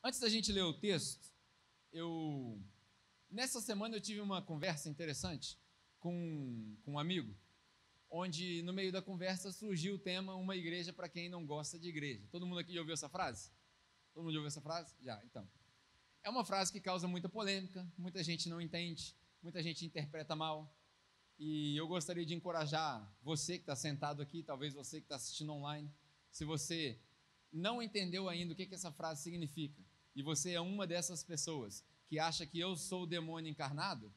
Antes da gente ler o texto, nessa semana eu tive uma conversa interessante com um amigo, onde no meio da conversa surgiu o tema uma igreja para quem não gosta de igreja. Todo mundo aqui já ouviu essa frase? Todo mundo já ouviu essa frase? Já, então. É uma frase que causa muita polêmica, muita gente não entende, muita gente interpreta mal. E eu gostaria de encorajar você que está sentado aqui, talvez você que está assistindo online, se você não entendeu ainda o que essa frase significa, e você é uma dessas pessoas que acha que eu sou o demônio encarnado,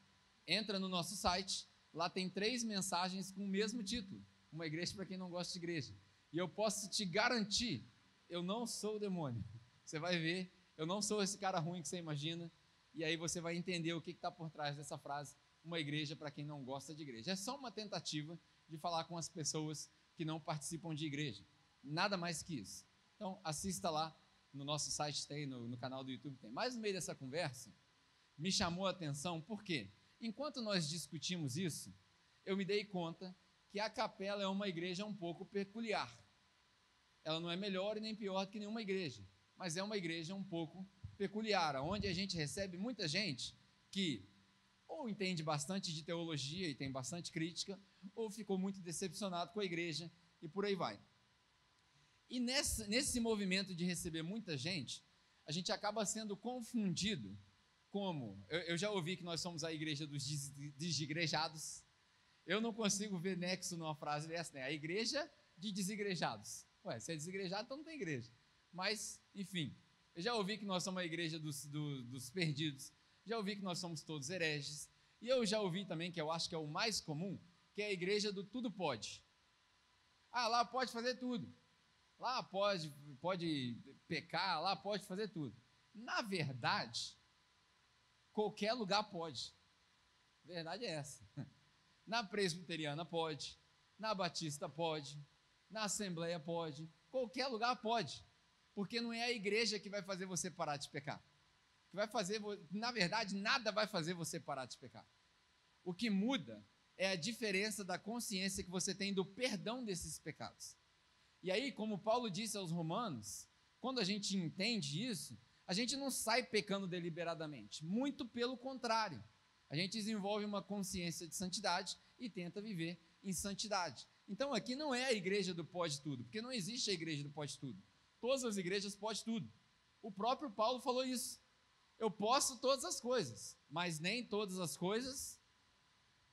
entra no nosso site, lá tem 3 mensagens com o mesmo título, uma igreja para quem não gosta de igreja, e eu posso te garantir, eu não sou o demônio, você vai ver, eu não sou esse cara ruim que você imagina, e aí você vai entender o que está por trás dessa frase, uma igreja para quem não gosta de igreja. É só uma tentativa de falar com as pessoas que não participam de igreja, nada mais que isso. Então assista lá, no nosso site tem, no canal do YouTube tem. Mas no meio dessa conversa, me chamou a atenção, porque enquanto nós discutimos isso, eu me dei conta que a Capela é uma igreja um pouco peculiar. Ela não é melhor e nem pior do que nenhuma igreja, mas é uma igreja um pouco peculiar, onde a gente recebe muita gente que ou entende bastante de teologia e tem bastante crítica, ou ficou muito decepcionado com a igreja e por aí vai. E nesse movimento de receber muita gente, a gente acaba sendo confundido como, eu já ouvi que nós somos a igreja dos desigrejados, eu não consigo ver nexo numa frase dessa, né? A igreja de desigrejados. Ué, se é desigrejado, então não tem igreja. Mas, enfim, eu já ouvi que nós somos a igreja dos perdidos, já ouvi que nós somos todos hereges, e eu já ouvi também, que eu acho que é o mais comum, que é a igreja do tudo pode. Ah, lá pode fazer tudo. Lá pode pecar, lá pode fazer tudo. Na verdade, qualquer lugar pode. A verdade é essa. Na presbiteriana pode, na batista pode, na assembleia pode, qualquer lugar pode. Porque não é a igreja que vai fazer você parar de pecar. Que vai fazer, na verdade, nada vai fazer você parar de pecar. O que muda é a diferença da consciência que você tem do perdão desses pecados. E aí, como Paulo disse aos Romanos, quando a gente entende isso, a gente não sai pecando deliberadamente, muito pelo contrário. A gente desenvolve uma consciência de santidade e tenta viver em santidade. Então aqui não é a igreja do pode tudo, porque não existe a igreja do pode tudo. Todas as igrejas pode tudo. O próprio Paulo falou isso. Eu posso todas as coisas, mas nem todas as coisas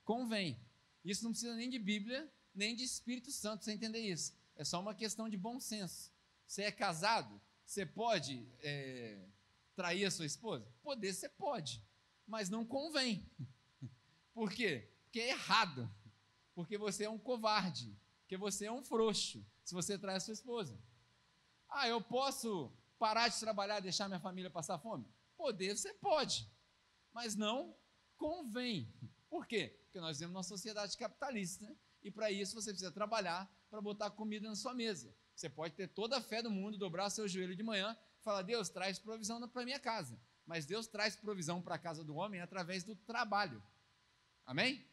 convém. Isso não precisa nem de Bíblia, nem de Espírito Santo para você entender isso. É só uma questão de bom senso. Você é casado, você pode trair a sua esposa? Poder você pode, mas não convém. Por quê? Porque é errado. Porque você é um covarde. Porque você é um frouxo, se você trai a sua esposa. Ah, eu posso parar de trabalhar e deixar minha família passar fome? Poder você pode, mas não convém. Por quê? Porque nós vivemos numa sociedade capitalista, né? E para isso você precisa trabalhar para botar comida na sua mesa. Você pode ter toda a fé do mundo, dobrar seu joelho de manhã e falar: Deus, traz provisão para a minha casa. Mas Deus traz provisão para a casa do homem através do trabalho. Amém?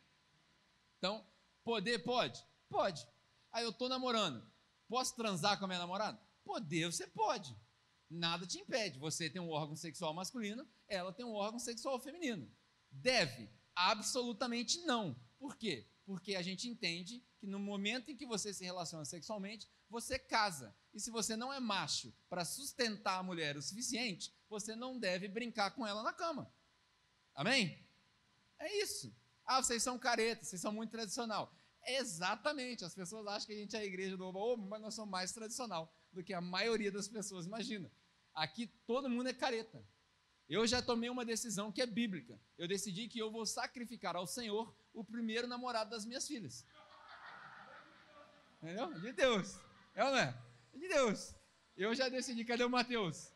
Então, poder pode? Pode. Aí eu estou namorando, posso transar com a minha namorada? Poder você pode. Nada te impede. Você tem um órgão sexual masculino, ela tem um órgão sexual feminino. Deve? Absolutamente não. Por quê? Porque a gente entende que no momento em que você se relaciona sexualmente, você casa. E se você não é macho para sustentar a mulher o suficiente, você não deve brincar com ela na cama. Amém? É isso. Ah, vocês são caretas, vocês são muito tradicional. Exatamente. As pessoas acham que a gente é a igreja do oba-oba, mas nós somos mais tradicional do que a maioria das pessoas imagina. Aqui todo mundo é careta. Eu já tomei uma decisão que é bíblica. Eu decidi que eu vou sacrificar ao Senhor o primeiro namorado das minhas filhas. Entendeu? De Deus. É ou não é? De Deus. Eu já decidi. Cadê o Mateus?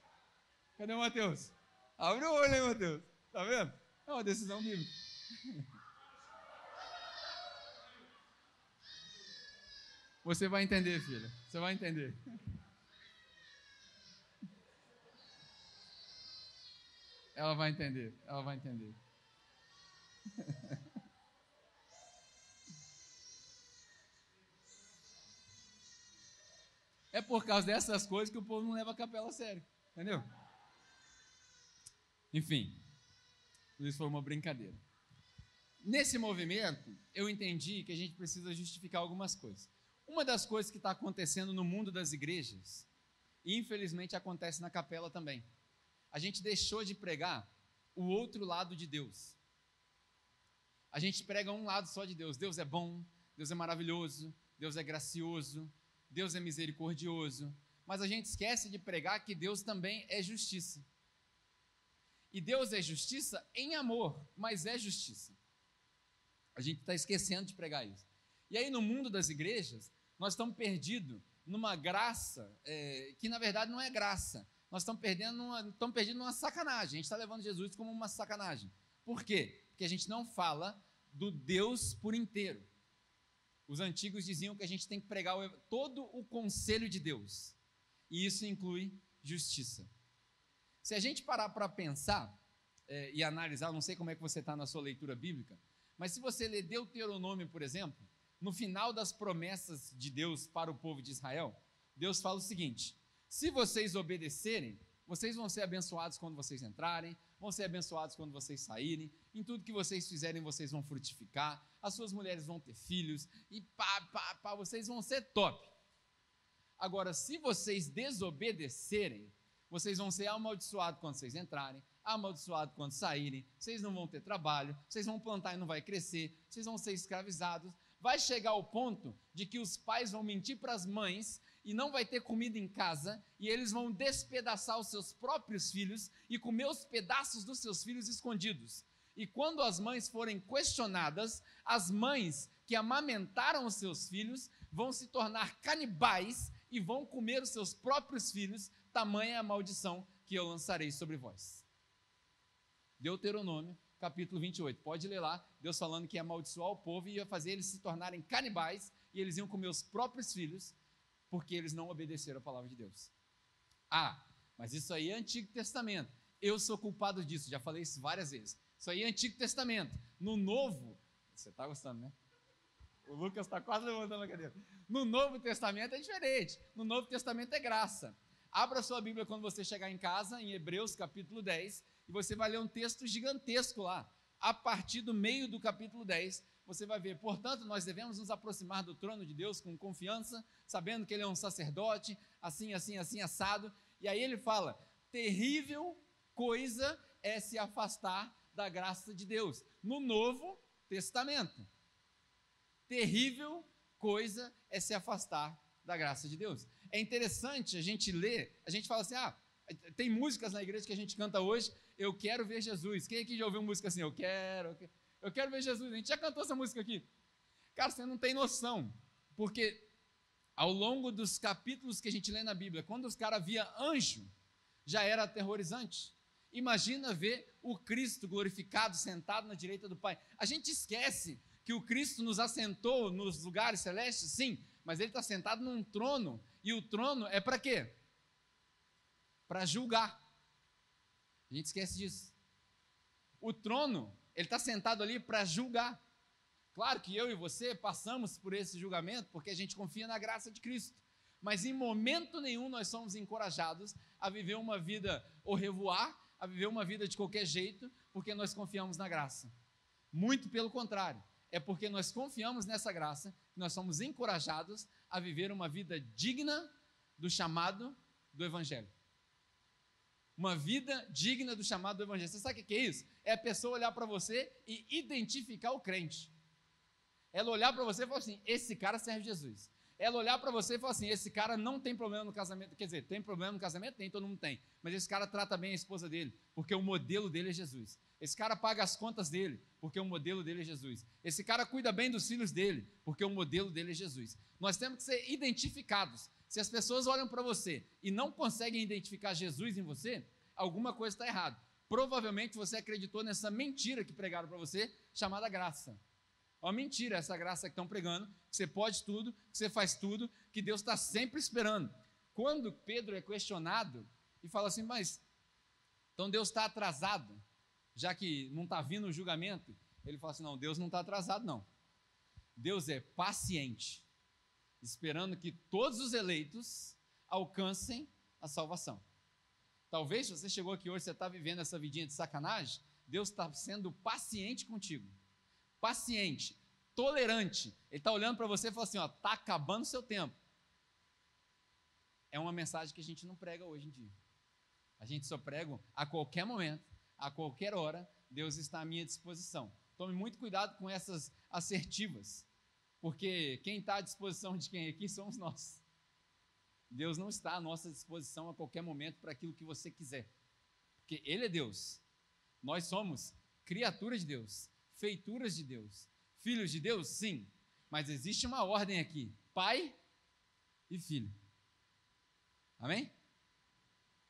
Cadê o Mateus? Abre o olho aí, Mateus. Tá vendo? É uma decisão bíblica. Você vai entender, filha. Você vai entender. Ela vai entender. Ela vai entender. É por causa dessas coisas que o povo não leva a capela a sério. Entendeu? Enfim, isso foi uma brincadeira. Nesse movimento, eu entendi que a gente precisa justificar algumas coisas. Uma das coisas que está acontecendo no mundo das igrejas, e infelizmente acontece na capela também, a gente deixou de pregar o outro lado de Deus. A gente prega um lado só de Deus. Deus é bom, Deus é maravilhoso, Deus é gracioso, Deus é misericordioso, mas a gente esquece de pregar que Deus também é justiça. E Deus é justiça em amor, mas é justiça. A gente está esquecendo de pregar isso. E aí no mundo das igrejas, nós estamos perdidos numa graça que na verdade não é graça. Nós estamos perdendo numa sacanagem. A gente está levando Jesus como uma sacanagem. Por quê? Porque a gente não fala do Deus por inteiro. Os antigos diziam que a gente tem que pregar todo o conselho de Deus. E isso inclui justiça. Se a gente parar para pensar e analisar, não sei como é que você está na sua leitura bíblica, mas se você ler Deuteronômio, por exemplo, no final das promessas de Deus para o povo de Israel, Deus fala o seguinte: se vocês obedecerem, vocês vão ser abençoados quando vocês entrarem, vão ser abençoados quando vocês saírem, em tudo que vocês fizerem vocês vão frutificar, as suas mulheres vão ter filhos, e vocês vão ser top. Agora, se vocês desobedecerem, vocês vão ser amaldiçoados quando vocês entrarem, amaldiçoados quando saírem, vocês não vão ter trabalho, vocês vão plantar e não vai crescer, vocês vão ser escravizados. Vai chegar ao ponto de que os pais vão mentir para as mães e não vai ter comida em casa, e eles vão despedaçar os seus próprios filhos e comer os pedaços dos seus filhos escondidos. E quando as mães forem questionadas, as mães que amamentaram os seus filhos vão se tornar canibais e vão comer os seus próprios filhos, tamanha é a maldição que eu lançarei sobre vós. Deuteronômio, capítulo 28, pode ler lá, Deus falando que ia amaldiçoar o povo e ia fazer eles se tornarem canibais, e eles iam comer os próprios filhos, porque eles não obedeceram a palavra de Deus. Mas isso aí é Antigo Testamento, eu sou culpado disso, já falei isso várias vezes, isso aí é Antigo Testamento. No Novo, você está gostando, né? O Lucas está quase levantando a cadeira. No Novo Testamento é diferente, no Novo Testamento é graça. Abra sua Bíblia quando você chegar em casa, em Hebreus capítulo 10, e você vai ler um texto gigantesco lá. A partir do meio do capítulo 10, você vai ver: portanto, nós devemos nos aproximar do trono de Deus com confiança, sabendo que Ele é um sacerdote, assim, assim, assim, assado. E aí ele fala: terrível coisa é se afastar da graça de Deus. No Novo Testamento. Terrível coisa é se afastar da graça de Deus. É interessante a gente ler, a gente fala assim: tem músicas na igreja que a gente canta hoje, eu quero ver Jesus. Quem aqui já ouviu música assim? Eu quero ver Jesus. A gente já cantou essa música aqui. Cara, você não tem noção, porque ao longo dos capítulos que a gente lê na Bíblia, quando os caras via anjo, já era aterrorizante. Imagina ver o Cristo glorificado, sentado na direita do Pai. A gente esquece que o Cristo nos assentou nos lugares celestes, sim, mas Ele está sentado num trono, e o trono é para quê? Para julgar. A gente esquece disso. O trono, Ele está sentado ali para julgar. Claro que eu e você passamos por esse julgamento, porque a gente confia na graça de Cristo, mas em momento nenhum nós somos encorajados a viver uma vida au revoir, a viver uma vida de qualquer jeito, porque nós confiamos na graça. Muito pelo contrário, é porque nós confiamos nessa graça que nós somos encorajados a viver uma vida digna do chamado do Evangelho. Uma vida digna do chamado do Evangelho. Você sabe o que é isso? É a pessoa olhar para você e identificar o crente. Ela olhar para você e falar assim: esse cara serve Jesus. Ela olhar para você e falar assim: esse cara não tem problema no casamento. Quer dizer, tem problema no casamento? Tem, todo mundo tem. Mas esse cara trata bem a esposa dele, porque o modelo dele é Jesus. Esse cara paga as contas dele, porque o modelo dele é Jesus. Esse cara cuida bem dos filhos dele, porque o modelo dele é Jesus. Nós temos que ser identificados. Se as pessoas olham para você e não conseguem identificar Jesus em você, alguma coisa está errada. Provavelmente você acreditou nessa mentira que pregaram para você, chamada graça. Uma mentira, essa graça que estão pregando, que você pode tudo, que você faz tudo, que Deus está sempre esperando. Quando Pedro é questionado e fala assim: mas então Deus está atrasado, já que não está vindo o julgamento, ele fala assim: não, Deus não está atrasado não. Deus é paciente, esperando que todos os eleitos alcancem a salvação. Talvez, se você chegou aqui hoje, você está vivendo essa vidinha de sacanagem, Deus está sendo paciente contigo. Paciente, tolerante. Ele está olhando para você e fala assim, ó, está acabando o seu tempo. É uma mensagem que a gente não prega hoje em dia. A gente só prega a qualquer momento, a qualquer hora, Deus está à minha disposição. Tome muito cuidado com essas assertivas, porque quem está à disposição de quem aqui somos nós. Deus não está à nossa disposição a qualquer momento para aquilo que você quiser, porque Ele é Deus. Nós somos criaturas de Deus, feituras de Deus, filhos de Deus, sim, mas existe uma ordem aqui, pai e filho. Amém?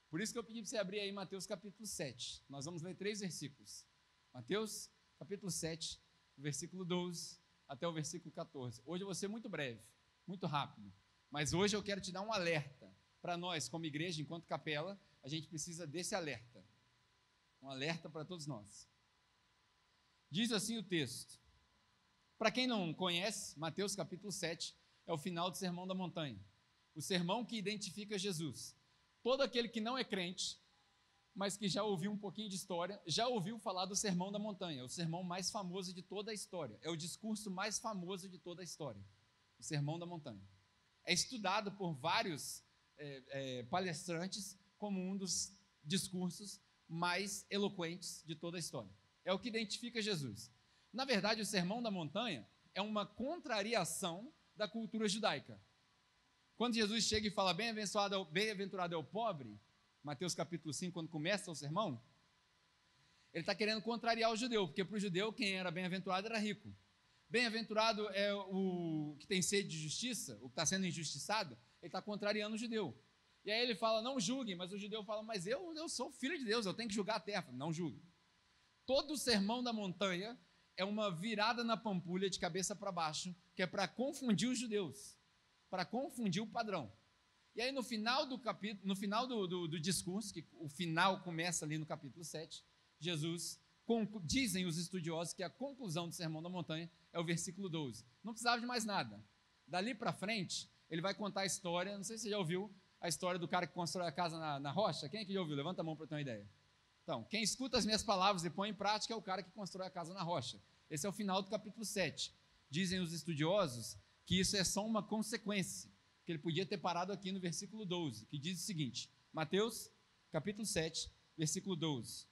Por isso que eu pedi para você abrir aí Mateus capítulo 7. Nós vamos ler 3 versículos. Mateus capítulo 7, versículo 12 até o versículo 14. Hoje eu vou ser muito breve, muito rápido. Mas hoje eu quero te dar um alerta. Para nós, como igreja, enquanto capela, a gente precisa desse alerta. Um alerta para todos nós. Diz assim o texto. Para quem não conhece, Mateus capítulo 7 é o final do Sermão da Montanha. O sermão que identifica Jesus. Todo aquele que não é crente, mas que já ouviu um pouquinho de história, já ouviu falar do Sermão da Montanha, o sermão mais famoso de toda a história. É o discurso mais famoso de toda a história. O Sermão da Montanha. É estudado por vários palestrantes como um dos discursos mais eloquentes de toda a história. É o que identifica Jesus. Na verdade, o Sermão da Montanha é uma contrariação da cultura judaica. Quando Jesus chega e fala, bem-aventurado é o pobre, Mateus capítulo 5, quando começa o sermão, ele está querendo contrariar o judeu, porque para o judeu quem era bem-aventurado era rico. Bem-aventurado é o que tem sede de justiça, o que está sendo injustiçado, ele está contrariando o judeu. E aí ele fala, não julguem, mas o judeu fala, mas eu sou filho de Deus, eu tenho que julgar a terra. Não julgue. Todo o Sermão da Montanha é uma virada na pampulha de cabeça para baixo, que é para confundir os judeus, para confundir o padrão. E aí no final do capítulo, no final do discurso, que o final começa ali no capítulo 7, Jesus, dizem os estudiosos que a conclusão do Sermão da Montanha é o versículo 12. Não precisava de mais nada. Dali para frente, ele vai contar a história, não sei se você já ouviu a história do cara que constrói a casa na rocha. Quem é que já ouviu? Levanta a mão para ter uma ideia. Então, quem escuta as minhas palavras e põe em prática é o cara que constrói a casa na rocha. Esse é o final do capítulo 7. Dizem os estudiosos que isso é só uma consequência, que ele podia ter parado aqui no versículo 12, que diz o seguinte, Mateus, capítulo 7, versículo 12.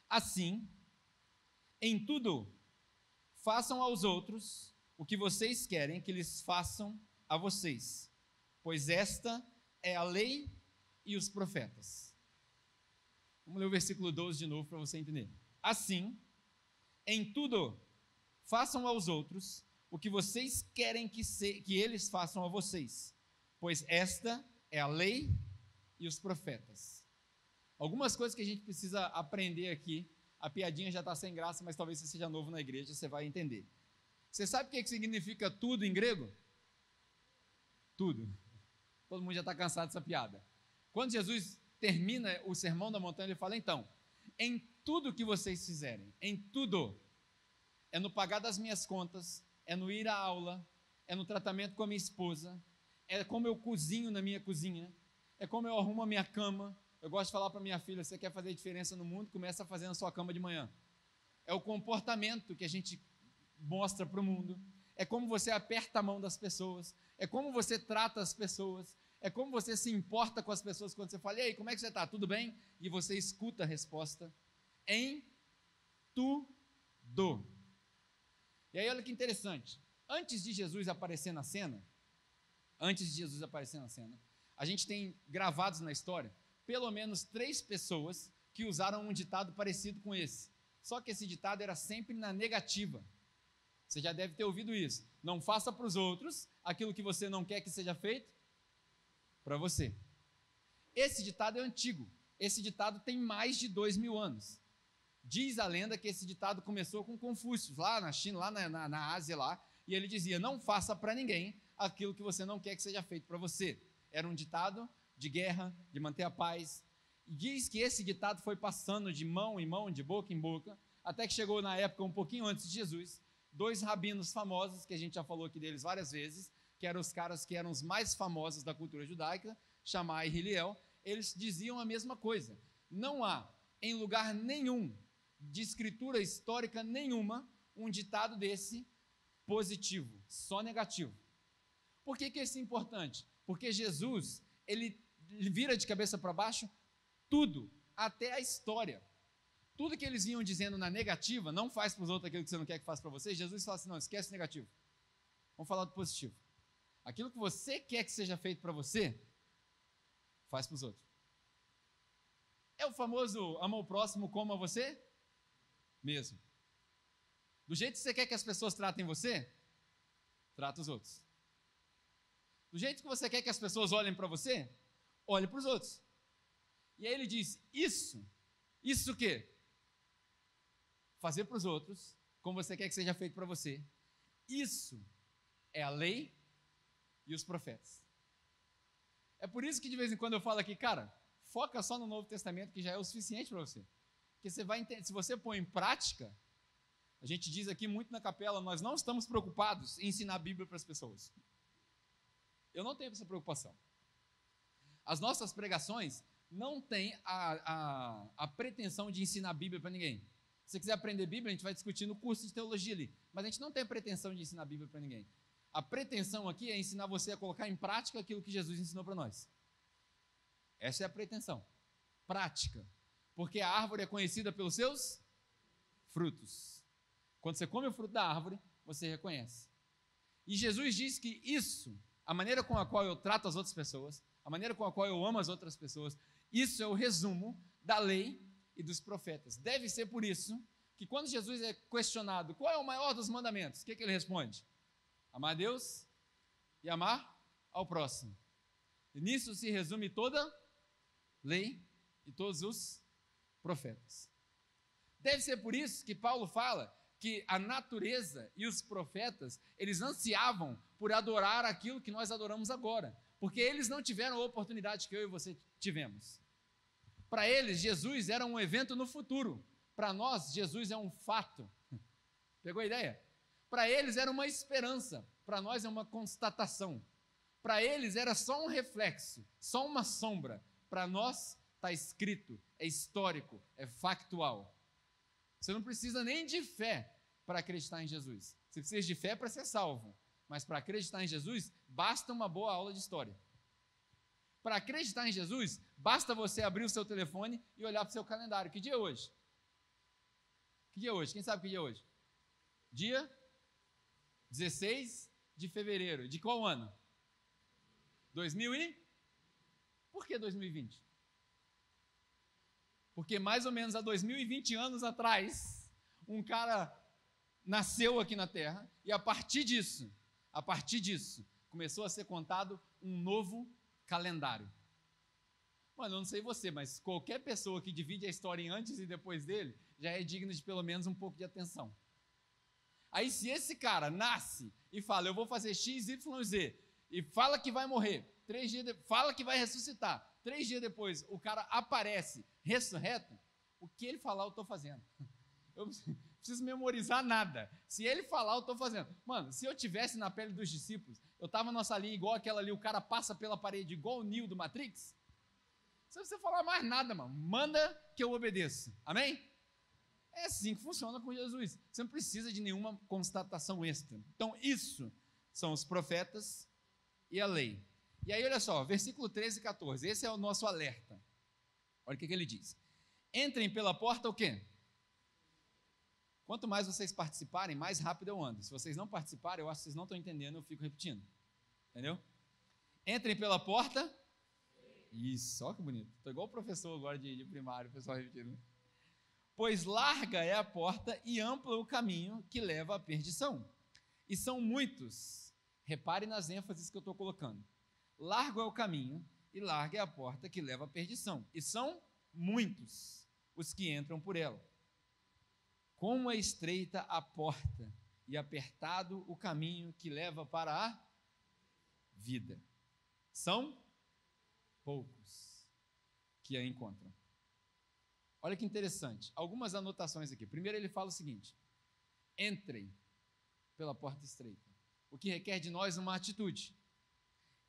Assim, em tudo, façam aos outros o que vocês querem que eles façam a vocês, pois esta é a lei e os profetas. Vamos ler o versículo 12 de novo para você entender. Assim, em tudo, façam aos outros o que vocês querem que eles façam a vocês, pois esta é a lei e os profetas. Algumas coisas que a gente precisa aprender aqui, a piadinha já está sem graça, mas talvez você seja novo na igreja, você vai entender. Você sabe o que significa tudo em grego? Tudo. Todo mundo já está cansado dessa piada. Quando Jesus termina o Sermão da Montanha, ele fala, então, em tudo que vocês fizerem, em tudo, é no pagar das minhas contas, é no ir à aula, é no tratamento com a minha esposa, é como eu cozinho na minha cozinha, é como eu arrumo a minha cama. Eu gosto de falar para minha filha, você quer fazer diferença no mundo, começa fazendo a sua cama de manhã. É o comportamento que a gente mostra para o mundo, é como você aperta a mão das pessoas, é como você trata as pessoas, é como você se importa com as pessoas quando você fala, e aí, como é que você está? Tudo bem? E você escuta a resposta, em tudo. E aí olha que interessante, antes de Jesus aparecer na cena, a gente tem gravados na história, pelo menos 3 pessoas que usaram um ditado parecido com esse, só que esse ditado era sempre na negativa. Você já deve ter ouvido isso, não faça para os outros aquilo que você não quer que seja feito para você. Esse ditado é antigo, esse ditado tem mais de 2000 anos. Diz a lenda que esse ditado começou com Confúcio, lá na China, lá na Ásia, lá, e ele dizia, não faça para ninguém aquilo que você não quer que seja feito para você. Era um ditado de guerra, de manter a paz. E diz que esse ditado foi passando de mão em mão, de boca em boca, até que chegou na época, um pouquinho antes de Jesus, 2 rabinos famosos, que a gente já falou aqui deles várias vezes, que eram os caras que eram os mais famosos da cultura judaica, Shammai e Hillel, eles diziam a mesma coisa. Não há, em lugar nenhum, de escritura histórica nenhuma, um ditado desse positivo, só negativo. Por que isso é importante? Porque Jesus, ele vira de cabeça para baixo tudo, até a história. Tudo que eles iam dizendo na negativa, não faz para os outros aquilo que você não quer que faça para você, Jesus fala assim, não, esquece o negativo. Vamos falar do positivo. Aquilo que você quer que seja feito para você, faz para os outros. É o famoso ama o próximo como a você mesmo. Do jeito que você quer que as pessoas tratem você, trata os outros. Do jeito que você quer que as pessoas olhem para você, olhe para os outros. E aí ele diz, isso o quê? Fazer para os outros, como você quer que seja feito para você. Isso é a lei e os profetas. É por isso que de vez em quando eu falo aqui, cara, foca só no Novo Testamento, que já é o suficiente para você. Porque você vai entender, se você põe em prática, a gente diz aqui muito na capela, nós não estamos preocupados em ensinar a Bíblia para as pessoas. Eu não tenho essa preocupação. As nossas pregações não têm a pretensão de ensinar a Bíblia para ninguém. Se você quiser aprender Bíblia, a gente vai discutir no curso de teologia ali. Mas a gente não tem a pretensão de ensinar a Bíblia para ninguém. A pretensão aqui é ensinar você a colocar em prática aquilo que Jesus ensinou para nós. Essa é a pretensão. Prática. Porque a árvore é conhecida pelos seus frutos. Quando você come o fruto da árvore, você reconhece. E Jesus diz que isso, a maneira com a qual eu trato as outras pessoas, a maneira com a qual eu amo as outras pessoas, isso é o resumo da lei e dos profetas. Deve ser por isso que quando Jesus é questionado qual é o maior dos mandamentos, o que ele responde? Amar a Deus e amar ao próximo. E nisso se resume toda lei e todos os profetas. Deve ser por isso que Paulo fala que a natureza e os profetas, eles ansiavam por adorar aquilo que nós adoramos agora, porque eles não tiveram a oportunidade que eu e você tivemos. Para eles, Jesus era um evento no futuro. Para nós, Jesus é um fato. Pegou a ideia? Para eles era uma esperança, para nós é uma constatação. Para eles era só um reflexo, só uma sombra. Para nós está escrito, é histórico, é factual. Você não precisa nem de fé para acreditar em Jesus. Você precisa de fé para ser salvo. Mas para acreditar em Jesus, basta uma boa aula de história. Para acreditar em Jesus, basta você abrir o seu telefone e olhar para o seu calendário. Que dia é hoje? Que dia é hoje? Quem sabe que dia é hoje? Dia 16 de fevereiro. De qual ano? 2000 e? Por que 2020? Porque mais ou menos há 2020 anos atrás, um cara nasceu aqui na Terra e a partir disso, começou a ser contado um novo calendário. Mano, eu não sei você, mas qualquer pessoa que divide a história em antes e depois dele, já é digna de pelo menos um pouco de atenção. Aí se esse cara nasce e fala, eu vou fazer X, Y, Z, e fala que vai morrer, 3 dias fala que vai ressuscitar, 3 dias depois o cara aparece ressurreto, o que ele falar eu estou fazendo. Eu não preciso memorizar nada. Se ele falar, eu estou fazendo. Mano, se eu tivesse na pele dos discípulos, eu estava numa salinha igual aquela ali, o cara passa pela parede igual o Neo do Matrix, não precisa falar mais nada, mano. Manda que eu obedeço. Amém? É assim que funciona com Jesus. Você não precisa de nenhuma constatação extra. Então, isso são os profetas e a lei. E aí, olha só, versículo 13 e 14. Esse é o nosso alerta. Olha o que ele diz. Entrem pela porta o quê? Quanto mais vocês participarem, mais rápido eu ando. Se vocês não participarem, eu acho que vocês não estão entendendo, eu fico repetindo. Entendeu? Entrem pela porta. Isso, olha que bonito. Estou igual o professor agora de primário, o pessoal repetindo. Pois larga é a porta e amplo é o caminho que leva à perdição. E são muitos. Repare nas ênfases que eu estou colocando. Largo é o caminho e larga é a porta que leva à perdição. E são muitos os que entram por ela. Como é estreita a porta e apertado o caminho que leva para a vida. São poucos que a encontram. Olha que interessante. Algumas anotações aqui. Primeiro ele fala o seguinte: entrem pela porta estreita. O que requer de nós uma atitude.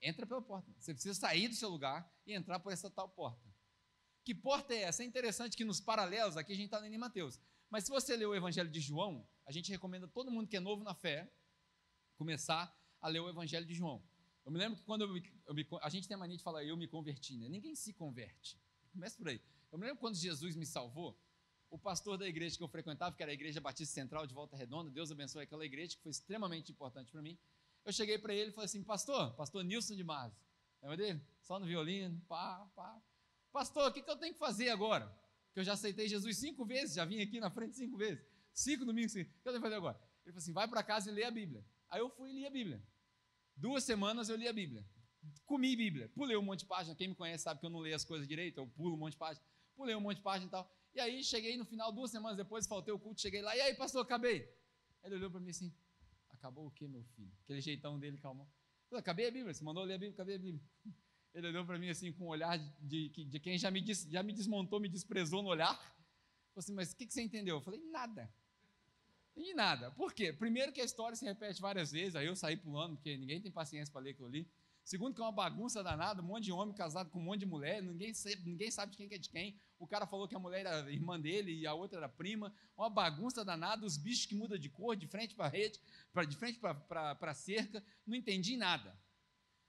Entra pela porta. Você precisa sair do seu lugar e entrar por essa tal porta. Que porta é essa? É interessante que nos paralelos, aqui a gente está lendo em Mateus, mas se você ler o Evangelho de João, a gente recomenda todo mundo que é novo na fé começar a ler o Evangelho de João. Eu me lembro que quando a gente tem a mania de falar, eu me converti, né? Ninguém se converte. Começa por aí. Eu me lembro quando Jesus me salvou, o pastor da igreja que eu frequentava, que era a Igreja Batista Central de Volta Redonda, Deus abençoe aquela igreja, que foi extremamente importante para mim. Eu cheguei para ele e falei assim, pastor Nilson de Marzo, lembra dele? Só no violino, pá. Pastor, o que eu tenho que fazer agora? Que eu já aceitei Jesus 5 vezes, já vim aqui na frente 5 vezes, 5 domingos, 5. O que eu tenho que fazer agora? Ele falou assim, vai para casa e lê a Bíblia. Aí eu fui e li a Bíblia. 2 semanas eu li a Bíblia. Comi Bíblia, pulei um monte de página, quem me conhece sabe que eu não leio as coisas direito, eu pulo um monte de página, pulei um monte de página e tal. E aí cheguei no final, 2 semanas depois, faltei o culto, cheguei lá, e aí pastor, acabei. Ele olhou para mim assim, acabou o quê, meu filho? Aquele jeitão dele, calmou. Eu falei, acabei a Bíblia, você mandou ler a Bíblia, acabei a Bíblia. Ele olhou para mim assim, com um olhar de quem já me desmontou, me desprezou no olhar. Falei assim, mas o que você entendeu? Eu falei, nada. E nada. Por quê? Primeiro que a história se repete várias vezes, aí eu saí pulando, porque ninguém tem paciência para ler aquilo ali. Segundo que é uma bagunça danada, um monte de homem casado com um monte de mulher, ninguém sabe de quem que é de quem. O cara falou que a mulher era irmã dele e a outra era prima. Uma bagunça danada, os bichos que mudam de cor, de frente para a rede, de frente para a cerca. Não entendi nada.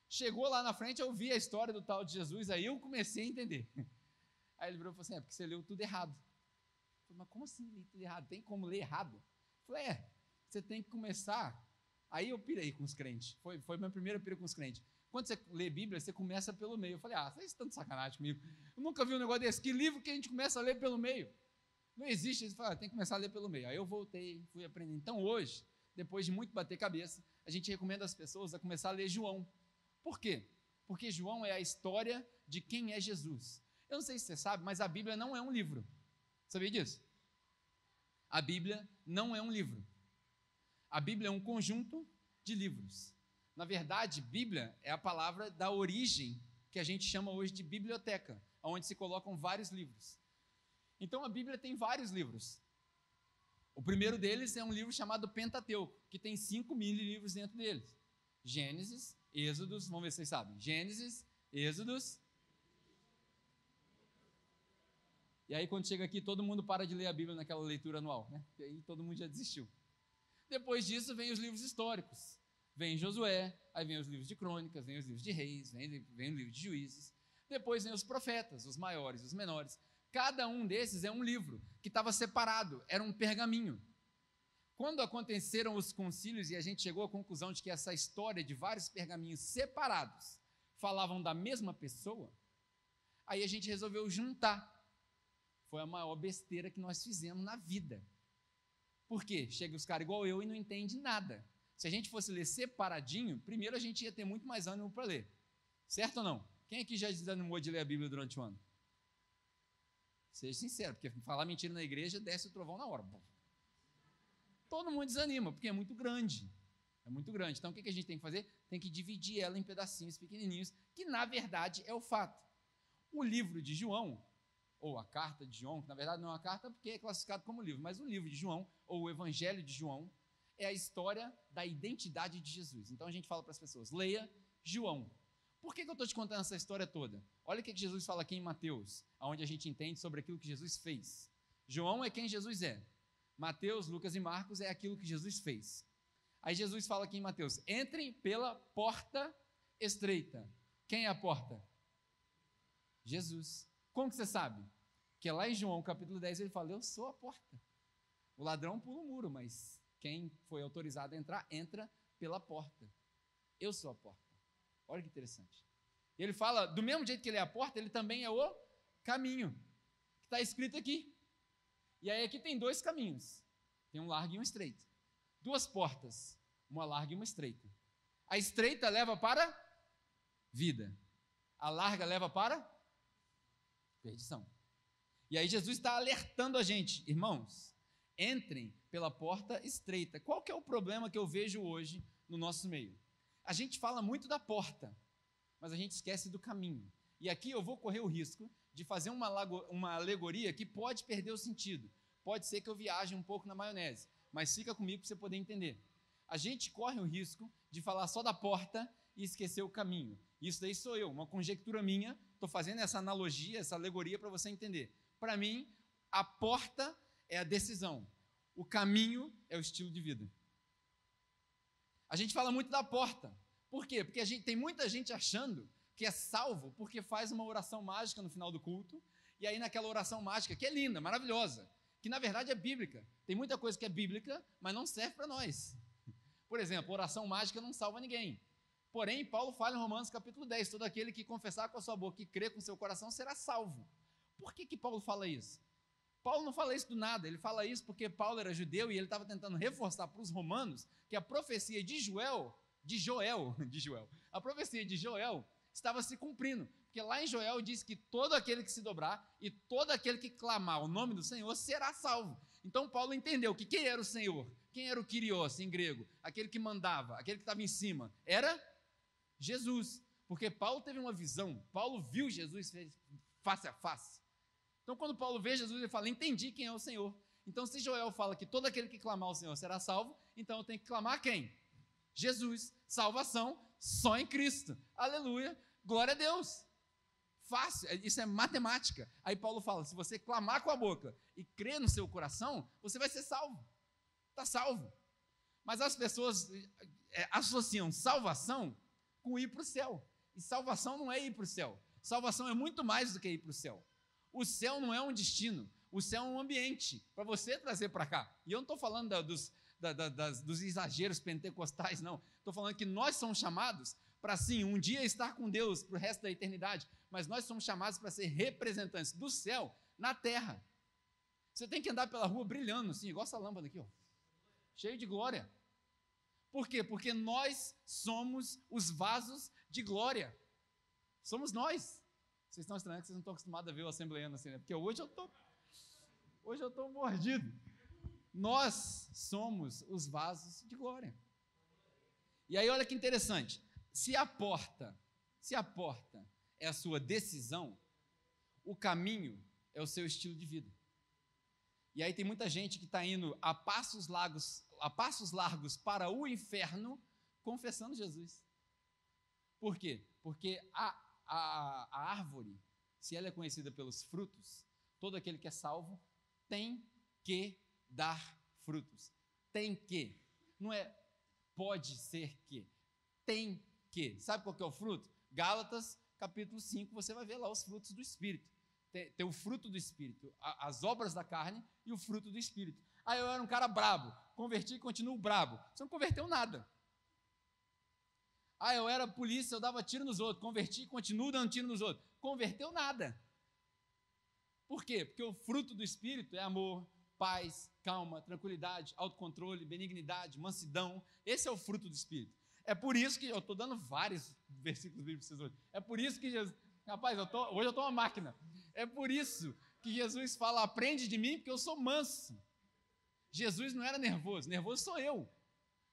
Chegou lá na frente, eu vi a história do tal de Jesus, aí eu comecei a entender. Aí ele virou e falou assim, porque você leu tudo errado. Eu falei, mas como assim ler tudo errado? Tem como ler errado? Eu falei, você tem que começar. Aí eu pirei com os crentes. Foi minha primeira pira com os crentes. Quando você lê Bíblia, você começa pelo meio. Eu falei, vocês estão de sacanagem comigo. Eu nunca vi um negócio desse. Que livro que a gente começa a ler pelo meio? Não existe. Você fala, tem que começar a ler pelo meio. Aí eu voltei, fui aprendendo. Então hoje, depois de muito bater cabeça, a gente recomenda às pessoas a começar a ler João. Por quê? Porque João é a história de quem é Jesus. Eu não sei se você sabe, mas a Bíblia não é um livro. Sabia disso? A Bíblia não é um livro. A Bíblia é um conjunto de livros. Na verdade, Bíblia é a palavra da origem que a gente chama hoje de biblioteca, onde se colocam vários livros. Então a Bíblia tem vários livros. O primeiro deles é um livro chamado Pentateuco, que tem 5.000 livros dentro deles. Gênesis, Êxodos, vamos ver se vocês sabem. Gênesis, Êxodos. E aí quando chega aqui, todo mundo para de ler a Bíblia naquela leitura anual, né? E aí todo mundo já desistiu. Depois disso vem os livros históricos. Vem Josué, aí vem os livros de crônicas, vem os livros de reis, vem o livro de juízes. Depois vem os profetas, os maiores, os menores. Cada um desses é um livro que estava separado, era um pergaminho. Quando aconteceram os concílios e a gente chegou à conclusão de que essa história de vários pergaminhos separados falavam da mesma pessoa, aí a gente resolveu juntar. Foi a maior besteira que nós fizemos na vida. Por quê? Chega os caras igual eu e não entende nada. Se a gente fosse ler separadinho, primeiro a gente ia ter muito mais ânimo para ler. Certo ou não? Quem aqui já desanimou de ler a Bíblia durante o ano? Seja sincero, porque falar mentira na igreja desce o trovão na hora. Todo mundo desanima, porque é muito grande. É muito grande. Então, o que a gente tem que fazer? Tem que dividir ela em pedacinhos pequenininhos, que na verdade é o fato. O livro de João, ou a carta de João, que na verdade não é uma carta porque é classificado como livro, mas o livro de João, ou o Evangelho de João, é a história da identidade de Jesus. Então a gente fala para as pessoas, leia João. Por que eu estou te contando essa história toda? Olha o que Jesus fala aqui em Mateus, onde a gente entende sobre aquilo que Jesus fez. João é quem Jesus é. Mateus, Lucas e Marcos é aquilo que Jesus fez. Aí Jesus fala aqui em Mateus, entrem pela porta estreita. Quem é a porta? Jesus. Como que você sabe? Porque lá em João, capítulo 10, ele fala, eu sou a porta. O ladrão pula o muro, mas quem foi autorizado a entrar, entra pela porta. Eu sou a porta. Olha que interessante. E ele fala, do mesmo jeito que ele é a porta, ele também é o caminho, que está escrito aqui. E aí aqui tem 2 caminhos. Tem um largo e um estreito. 2 portas, uma larga e uma estreita. A estreita leva para vida. A larga leva para perdição. E aí Jesus está alertando a gente, irmãos, entrem pela porta estreita. Qual que é o problema que eu vejo hoje no nosso meio? A gente fala muito da porta, mas a gente esquece do caminho. E aqui eu vou correr o risco de fazer uma alegoria que pode perder o sentido. Pode ser que eu viaje um pouco na maionese, mas fica comigo para você poder entender. A gente corre o risco de falar só da porta e esquecer o caminho. Isso daí sou eu, uma conjectura minha, estou fazendo essa analogia, essa alegoria para você entender. Para mim, a porta é a decisão, o caminho é o estilo de vida. A gente fala muito da porta. Por quê? Porque tem muita gente achando que é salvo porque faz uma oração mágica no final do culto, e aí naquela oração mágica, que é linda, maravilhosa, que na verdade é bíblica. Tem muita coisa que é bíblica, mas não serve para nós. Por exemplo, oração mágica não salva ninguém. Porém, Paulo fala em Romanos capítulo 10, todo aquele que confessar com a sua boca e crer com o seu coração será salvo. Por que Paulo fala isso? Paulo não fala isso do nada, ele fala isso porque Paulo era judeu e ele estava tentando reforçar para os romanos que a profecia de Joel, a profecia de Joel estava se cumprindo, porque lá em Joel diz que todo aquele que se dobrar e todo aquele que clamar o nome do Senhor será salvo. Então Paulo entendeu que quem era o Senhor, quem era o Kyrios em grego, aquele que mandava, aquele que estava em cima, era Jesus, porque Paulo teve uma visão, Paulo viu Jesus face a face. Então, quando Paulo vê Jesus, ele fala, entendi quem é o Senhor. Então, se Joel fala que todo aquele que clamar ao Senhor será salvo, então eu tenho que clamar quem? Jesus. Salvação só em Cristo. Aleluia. Glória a Deus. Fácil. Isso é matemática. Aí Paulo fala, se você clamar com a boca e crer no seu coração, você vai ser salvo. Está salvo. Mas as pessoas associam salvação com ir para o céu. E salvação não é ir para o céu. Salvação é muito mais do que ir para o céu. O céu não é um destino, o céu é um ambiente para você trazer para cá. E eu não estou falando dos exageros pentecostais, não. Estou falando que nós somos chamados para, sim, um dia estar com Deus para o resto da eternidade, mas nós somos chamados para ser representantes do céu na terra. Você tem que andar pela rua brilhando, assim, igual essa lâmpada aqui, ó, cheio de glória. Por quê? Porque nós somos os vasos de glória. Somos nós. Vocês estão estranhando que vocês não estão acostumados a ver o assembleano assim, né? Porque hoje eu estou mordido. Nós somos os vasos de glória. E aí olha que interessante, se a porta é a sua decisão, o caminho é o seu estilo de vida. E aí tem muita gente que está indo a passos largos para o inferno, confessando Jesus. Por quê? Porque a árvore, se ela é conhecida pelos frutos, todo aquele que é salvo tem que dar frutos. Tem que. Não é pode ser que. Tem que. Sabe qual que é o fruto? Gálatas, capítulo 5, você vai ver lá os frutos do Espírito. Tem o fruto do Espírito, as obras da carne e o fruto do Espírito. Ah, eu era um cara brabo, converti e continuo brabo. Você não converteu nada. Ah, eu era polícia, eu dava tiro nos outros, converti e continuo dando tiro nos outros. Converteu nada. Por quê? Porque o fruto do Espírito é amor, paz, calma, tranquilidade, autocontrole, benignidade, mansidão. Esse é o fruto do Espírito. É por isso que, eu estou dando vários versículos bíblicos para vocês hoje. É por isso que Jesus, rapaz, hoje eu estou uma máquina. É por isso que Jesus fala, aprende de mim, porque eu sou manso. Jesus não era nervoso, nervoso sou eu.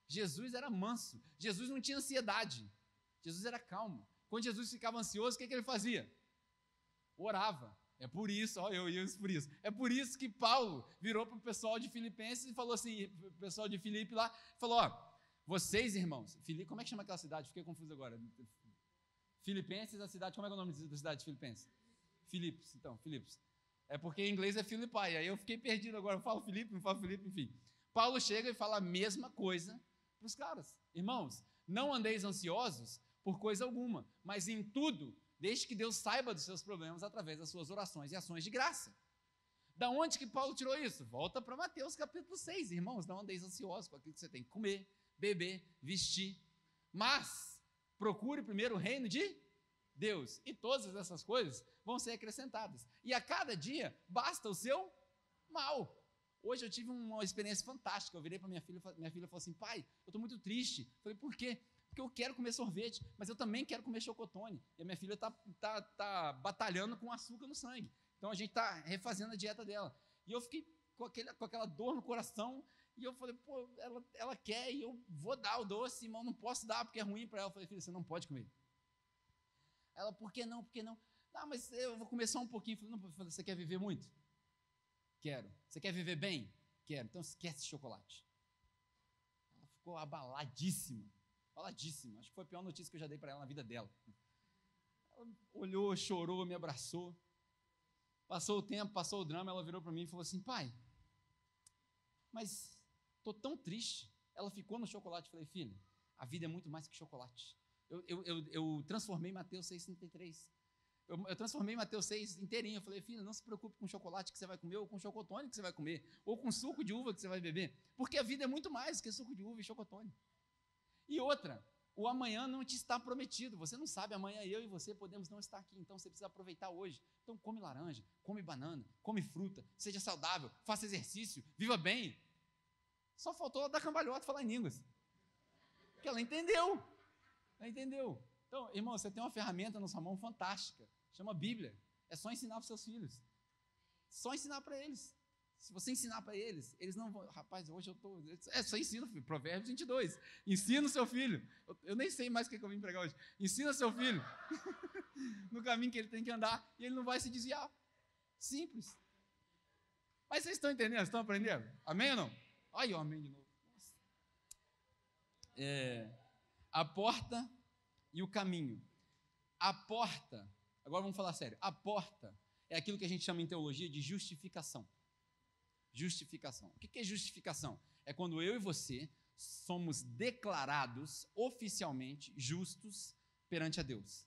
Jesus era manso, Jesus não tinha ansiedade, Jesus era calmo. Quando Jesus ficava ansioso, o que ele fazia? Orava. É por isso, por isso. É por isso que Paulo virou para o pessoal de Filipenses e falou assim, o pessoal de Filipe lá, falou, vocês irmãos, como é que chama aquela cidade? Fiquei confuso agora. Filipenses, a cidade, como é que é o nome da cidade de Filipenses? Filipos, então, Filipos. É porque em inglês é Filipai, aí eu fiquei perdido agora, eu falo Filipe, não falo Filipe, enfim. Paulo chega e fala a mesma coisa para os caras. Irmãos, não andeis ansiosos por coisa alguma, mas em tudo, desde que Deus saiba dos seus problemas através das suas orações e ações de graça. Da onde que Paulo tirou isso? Volta para Mateus capítulo 6, irmãos, não andeis ansiosos com aquilo que você tem que comer, beber, vestir, mas procure primeiro o reino de Deus, e todas essas coisas vão ser acrescentadas, e a cada dia basta o seu mal. Hoje eu tive uma experiência fantástica, eu virei para minha filha falou assim, pai, eu estou muito triste. Eu falei, por quê? Porque eu quero comer sorvete, mas eu também quero comer chocotone, e a minha filha está batalhando com açúcar no sangue, então a gente está refazendo a dieta dela, e eu fiquei com aquela dor no coração, e eu falei, pô, ela quer, e eu vou dar o doce, mas eu não posso dar, porque é ruim para ela. Eu falei, filha, você não pode comer. Ela, por que não? Não, mas eu vou comer só um pouquinho. Eu falei, não, você quer viver muito? Quero. Você quer viver bem? Quero. Então esquece chocolate. Ela ficou abaladíssima. Acho que foi a pior notícia que eu já dei para ela na vida dela. Ela olhou, chorou, me abraçou. Passou o tempo, passou o drama, ela virou para mim e falou assim: pai, mas estou tão triste. Ela ficou no chocolate. Eu falei: filha, a vida é muito mais que chocolate. Eu transformei Mateus 6,33. Eu transformei Mateus 6 inteirinho. Eu falei: filha, não se preocupe com o chocolate que você vai comer, ou com o chocotone que você vai comer, ou com o suco de uva que você vai beber, porque a vida é muito mais que suco de uva e chocotone. E outra, o amanhã não te está prometido. Você não sabe, amanhã eu e você podemos não estar aqui, então você precisa aproveitar hoje. Então come laranja, come banana, come fruta, seja saudável, faça exercício, viva bem. Só faltou ela dar cambalhota e falar em línguas, porque ela entendeu. Então, irmão, você tem uma ferramenta na sua mão fantástica, chama Bíblia. É só ensinar para os seus filhos, só ensinar para eles. Se você ensinar para eles, eles não vão. Rapaz, hoje eu estou. Só ensina, filho. Provérbios 22. Ensina o seu filho. Eu nem sei mais o que eu vim pregar hoje. Ensina o seu filho no caminho que ele tem que andar e ele não vai se desviar. Simples. Mas vocês estão entendendo? Estão aprendendo? Amém ou não? Aí, amém de novo. A porta e o caminho. A porta, agora vamos falar sério. A porta é aquilo que a gente chama em teologia de justificação. Justificação. O que é justificação? É quando eu e você somos declarados oficialmente justos perante a Deus.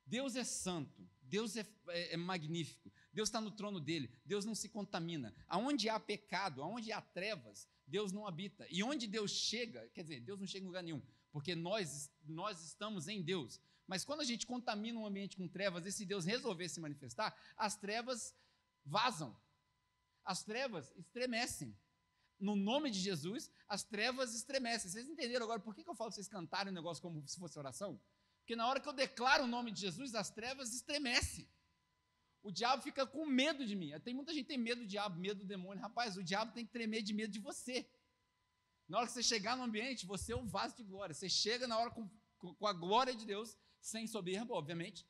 Deus é santo, Deus é magnífico, Deus está no trono dele, Deus não se contamina. Aonde há pecado, aonde há trevas, Deus não habita. E onde Deus chega, quer dizer, Deus não chega em lugar nenhum, porque nós estamos em Deus. Mas quando a gente contamina um ambiente com trevas, e se Deus resolver se manifestar, as trevas vazam. As trevas estremecem. No nome de Jesus, as trevas estremecem. Vocês entenderam agora por que eu falo para vocês cantarem um negócio como se fosse oração? Porque na hora que eu declaro o nome de Jesus, as trevas estremecem. O diabo fica com medo de mim. Tem muita gente que tem medo do diabo, medo do demônio. Rapaz, o diabo tem que tremer de medo de você. Na hora que você chegar no ambiente, você é um vaso de glória. Você chega na hora com a glória de Deus, sem soberba, obviamente,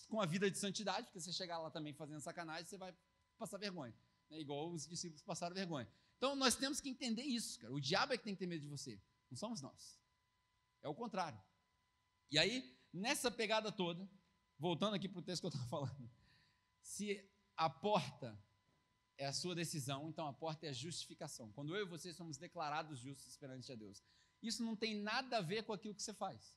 com a vida de santidade, porque você chegar lá também fazendo sacanagem, você vai passar vergonha. Igual os discípulos passaram vergonha. Então nós temos que entender isso, cara. O diabo é que tem que ter medo de você, não somos nós. É o contrário. E aí, nessa pegada toda, voltando aqui para o texto que eu estava falando, se a porta é a sua decisão, então a porta é a justificação. Quando eu e você somos declarados justos perante a Deus. Isso não tem nada a ver com aquilo que você faz.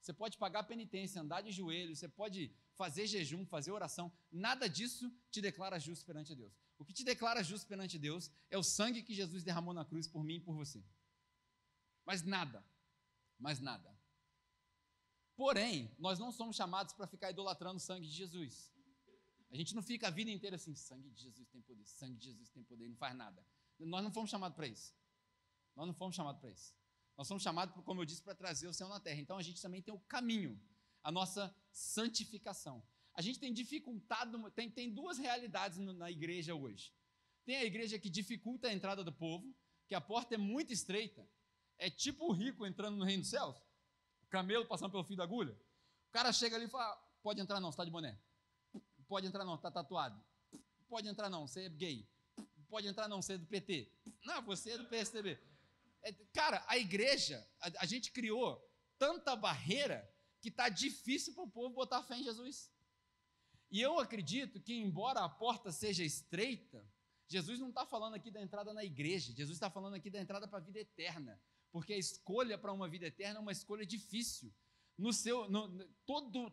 Você pode pagar penitência, andar de joelhos, você pode fazer jejum, fazer oração, nada disso te declara justo perante a Deus. O que te declara justo perante Deus é o sangue que Jesus derramou na cruz por mim e por você. Mais nada. Porém, nós não somos chamados para ficar idolatrando o sangue de Jesus. A gente não fica a vida inteira assim: sangue de Jesus tem poder, sangue de Jesus tem poder, e não faz nada. Nós não fomos chamados para isso. Nós somos chamados, como eu disse, para trazer o céu na terra. Então a gente também tem o caminho, a nossa santificação. A gente tem dificultado, tem duas realidades na igreja hoje. Tem a igreja que dificulta a entrada do povo, que a porta é muito estreita, é tipo o rico entrando no reino dos céus, o camelo passando pelo fio da agulha. O cara chega ali e fala: pode entrar não, você está de boné. Pode entrar não, está tatuado. Pode entrar não, você é gay. Pode entrar não, você é do PT. Não, você é do PSDB. Cara, a igreja, a gente criou tanta barreira que está difícil para o povo botar fé em Jesus. E eu acredito que, embora a porta seja estreita, Jesus não está falando aqui da entrada na igreja, Jesus está falando aqui da entrada para a vida eterna, porque a escolha para uma vida eterna é uma escolha difícil.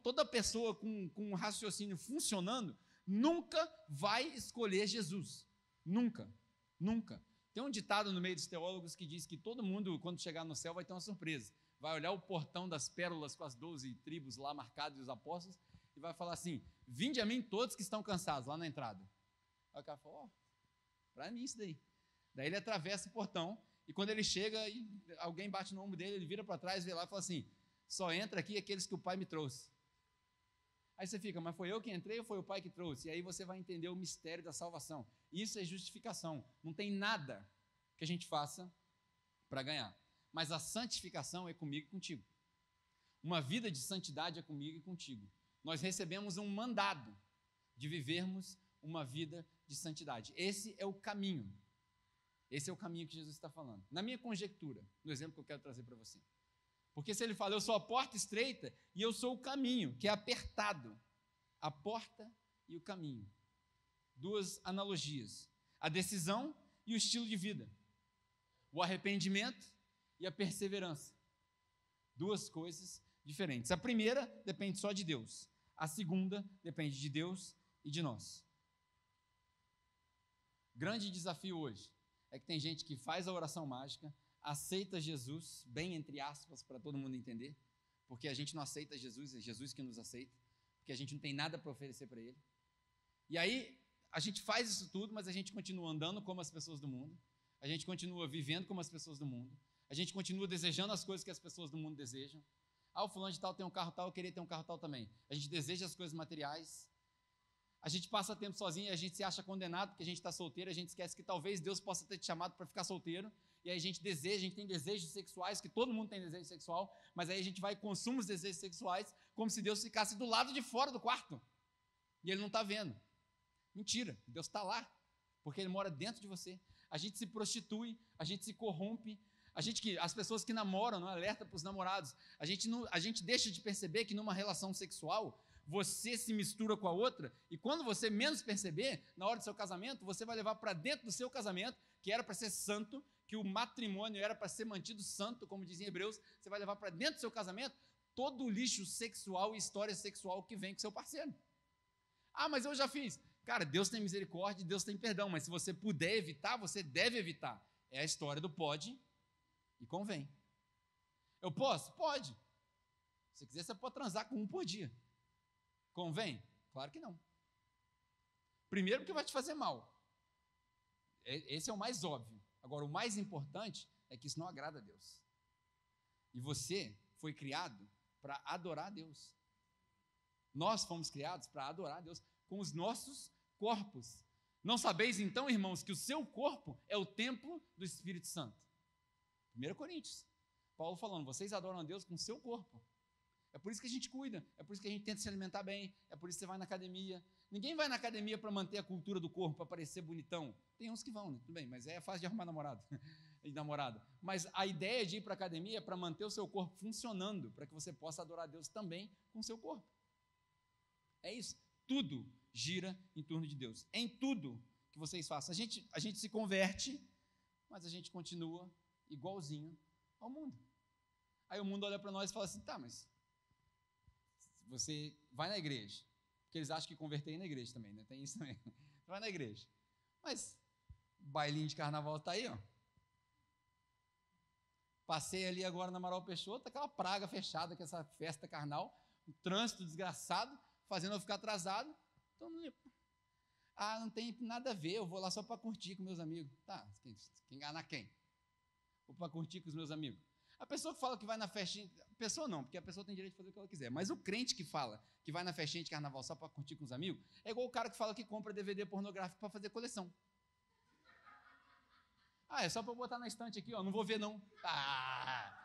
Toda pessoa com um raciocínio funcionando nunca vai escolher Jesus. Nunca. Tem um ditado no meio dos teólogos que diz que todo mundo, quando chegar no céu, vai ter uma surpresa. Vai olhar o portão das pérolas com as 12 tribos lá marcadas e os apóstolos e vai falar assim: vinde a mim todos que estão cansados, lá na entrada. Aí o cara fala: para mim isso daí. Daí ele atravessa o portão e quando ele chega, e alguém bate no ombro dele, ele vira para trás, vê lá e fala assim: só entra aqui aqueles que o Pai me trouxe. Aí você fica: mas foi eu que entrei ou foi o Pai que trouxe? E aí você vai entender o mistério da salvação. Isso é justificação. Não tem nada que a gente faça para ganhar. Mas a santificação é comigo e contigo. Uma vida de santidade é comigo e contigo. Nós recebemos um mandado de vivermos uma vida de santidade. Esse é o caminho. Esse é o caminho que Jesus está falando. Na minha conjectura, no exemplo que eu quero trazer para você. Porque se ele fala, eu sou a porta estreita e eu sou o caminho, que é apertado. A porta e o caminho. Duas analogias. A decisão e o estilo de vida. O arrependimento e a perseverança. Duas coisas diferentes. A primeira depende só de Deus. A segunda depende de Deus e de nós. Grande desafio hoje é que tem gente que faz a oração mágica, aceita Jesus, bem entre aspas, para todo mundo entender, porque a gente não aceita Jesus, é Jesus que nos aceita, porque a gente não tem nada para oferecer para Ele. E aí, a gente faz isso tudo, mas a gente continua andando como as pessoas do mundo, a gente continua vivendo como as pessoas do mundo, a gente continua desejando as coisas que as pessoas do mundo desejam. Ah, o fulano de tal tem um carro tal, eu queria ter um carro tal também. A gente deseja as coisas materiais. A gente passa tempo sozinho e a gente se acha condenado porque a gente está solteiro, a gente esquece que talvez Deus possa ter te chamado para ficar solteiro, e aí a gente tem desejos sexuais, que todo mundo tem desejo sexual, mas aí a gente vai e consome os desejos sexuais como se Deus ficasse do lado de fora do quarto, e Ele não está vendo. Mentira, Deus está lá, porque Ele mora dentro de você. A gente se prostitui, a gente se corrompe, as pessoas que namoram, não alerta para os namorados, a gente deixa de perceber que numa relação sexual, você se mistura com a outra, e quando você menos perceber, na hora do seu casamento, você vai levar para dentro do seu casamento, que era para ser santo, que o matrimônio era para ser mantido santo, como dizem Hebreus, você vai levar para dentro do seu casamento todo o lixo sexual e história sexual que vem com seu parceiro. Ah, mas eu já fiz. Cara, Deus tem misericórdia, Deus tem perdão, mas se você puder evitar, você deve evitar. É a história do pode e convém. Eu posso? Pode. Se quiser, você pode transar com um por dia. Convém? Claro que não. Primeiro porque vai te fazer mal. Esse é o mais óbvio. Agora, o mais importante é que isso não agrada a Deus. E você foi criado para adorar a Deus. Nós fomos criados para adorar a Deus com os nossos corpos. Não sabeis então, irmãos, que o seu corpo é o templo do Espírito Santo? 1 Coríntios. Paulo falando, vocês adoram a Deus com o seu corpo. É por isso que a gente cuida, é por isso que a gente tenta se alimentar bem, é por isso que você vai na academia. Ninguém vai na academia para manter a cultura do corpo, para parecer bonitão. Tem uns que vão, né? Tudo bem, mas é fácil de arrumar namorado e namorada. Mas a ideia de ir para a academia é para manter o seu corpo funcionando, para que você possa adorar a Deus também com o seu corpo. É isso. Tudo gira em torno de Deus. Em tudo que vocês façam. A gente se converte, mas a gente continua igualzinho ao mundo. Aí o mundo olha para nós e fala assim, tá, mas você vai na igreja, porque eles acham que converter na igreja também, né? Tem isso também. Você vai na igreja. Mas bailinho de carnaval está aí, ó. Passei ali agora na Amaral Peixoto, aquela praga fechada, que essa festa carnal, um trânsito desgraçado, fazendo eu ficar atrasado. Então, não tem nada a ver, eu vou lá só para curtir com meus amigos. Tá, enganar quem? Vou para curtir com os meus amigos. A pessoa que fala que vai na festinha, pessoa não, porque a pessoa tem direito de fazer o que ela quiser, mas o crente que fala que vai na festinha de carnaval só para curtir com os amigos, é igual o cara que fala que compra DVD pornográfico para fazer coleção. Ah, é só para botar na estante aqui, ó, não vou ver não. Ah!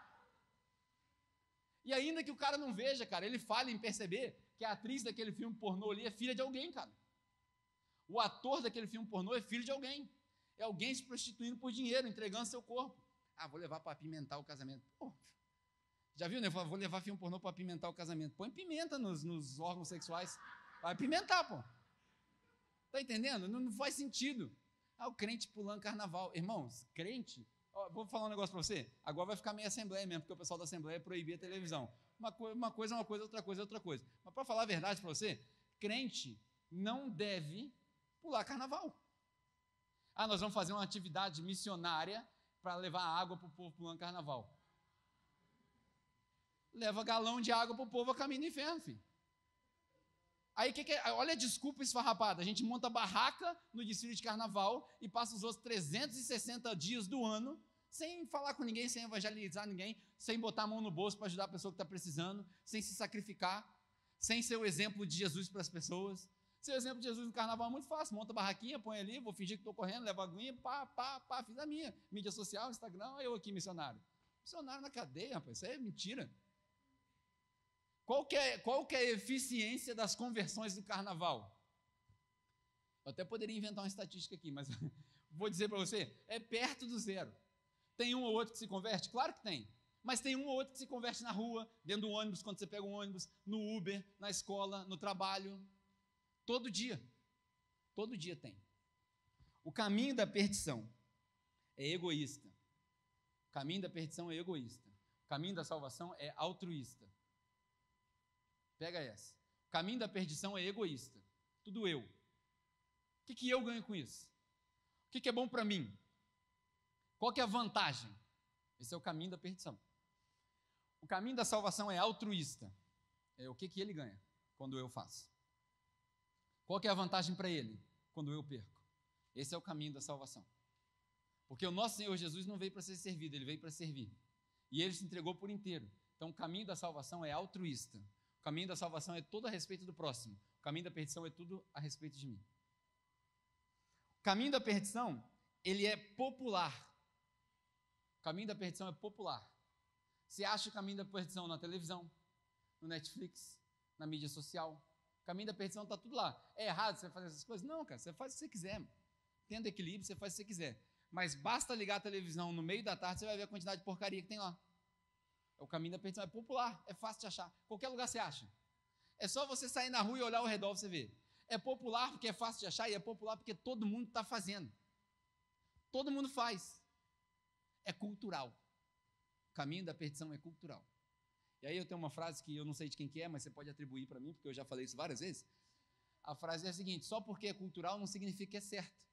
E ainda que o cara não veja, cara, ele fala em perceber que a atriz daquele filme pornô ali é filha de alguém, cara. O ator daquele filme pornô é filho de alguém. É alguém se prostituindo por dinheiro, entregando seu corpo. Ah, vou levar para apimentar o casamento. Pô, já viu, né? Vou levar filme pornô para apimentar o casamento. Põe pimenta nos órgãos sexuais. Vai apimentar, pô. Tá entendendo? Não faz sentido. Ah, o crente pulando carnaval. Irmãos, crente... Ó, vou falar um negócio para você. Agora vai ficar meio assembleia mesmo, porque o pessoal da assembleia proibia a televisão. Uma coisa é uma coisa, outra coisa é outra coisa. Mas para falar a verdade para você, crente não deve pular carnaval. Ah, nós vamos fazer uma atividade missionária para levar água para o povo pulando carnaval. Leva galão de água para o povo a caminho do inferno, filho. Aí, olha a desculpa esfarrapada. A gente monta barraca no desfile de carnaval e passa os outros 360 dias do ano sem falar com ninguém, sem evangelizar ninguém, sem botar a mão no bolso para ajudar a pessoa que está precisando, sem se sacrificar, sem ser o exemplo de Jesus para as pessoas. Ser o exemplo de Jesus no carnaval é muito fácil. Monta a barraquinha, põe ali, vou fingir que estou correndo, levo a aguinha, pá, fiz a minha. Mídia social, Instagram, eu aqui, missionário. Missionário na cadeia, rapaz, isso aí é mentira. Qual que é a eficiência das conversões do carnaval? Eu até poderia inventar uma estatística aqui, mas vou dizer para você, é perto do zero. Tem um ou outro que se converte? Claro que tem. Mas tem um ou outro que se converte na rua, dentro do ônibus, quando você pega um ônibus, no Uber, na escola, no trabalho. Todo dia tem. O caminho da perdição é egoísta. O caminho da perdição é egoísta. O caminho da salvação é altruísta. Pega essa. O caminho da perdição é egoísta. Tudo eu. O que eu ganho com isso? O que é bom para mim? Qual que é a vantagem? Esse é o caminho da perdição. O caminho da salvação é altruísta. É o que ele ganha quando eu faço. Qual que é a vantagem para ele quando eu perco? Esse é o caminho da salvação. Porque o nosso Senhor Jesus não veio para ser servido, ele veio para servir. E ele se entregou por inteiro. Então o caminho da salvação é altruísta. O caminho da salvação é todo a respeito do próximo. O caminho da perdição é tudo a respeito de mim. O caminho da perdição, ele é popular. O caminho da perdição é popular. Você acha o caminho da perdição na televisão, no Netflix, na mídia social. O caminho da perdição está tudo lá. É errado você fazer essas coisas? Não, cara, você faz o que você quiser. Tendo equilíbrio, você faz o que você quiser. Mas basta ligar a televisão no meio da tarde, você vai ver a quantidade de porcaria que tem lá. O caminho da perdição é popular, é fácil de achar. Qualquer lugar você acha. É só você sair na rua e olhar ao redor para você ver. É popular porque é fácil de achar e é popular porque todo mundo está fazendo. Todo mundo faz. É cultural. O caminho da perdição é cultural. E aí eu tenho uma frase que eu não sei de quem que é, mas você pode atribuir para mim, porque eu já falei isso várias vezes. A frase é a seguinte: só porque é cultural não significa que é certo.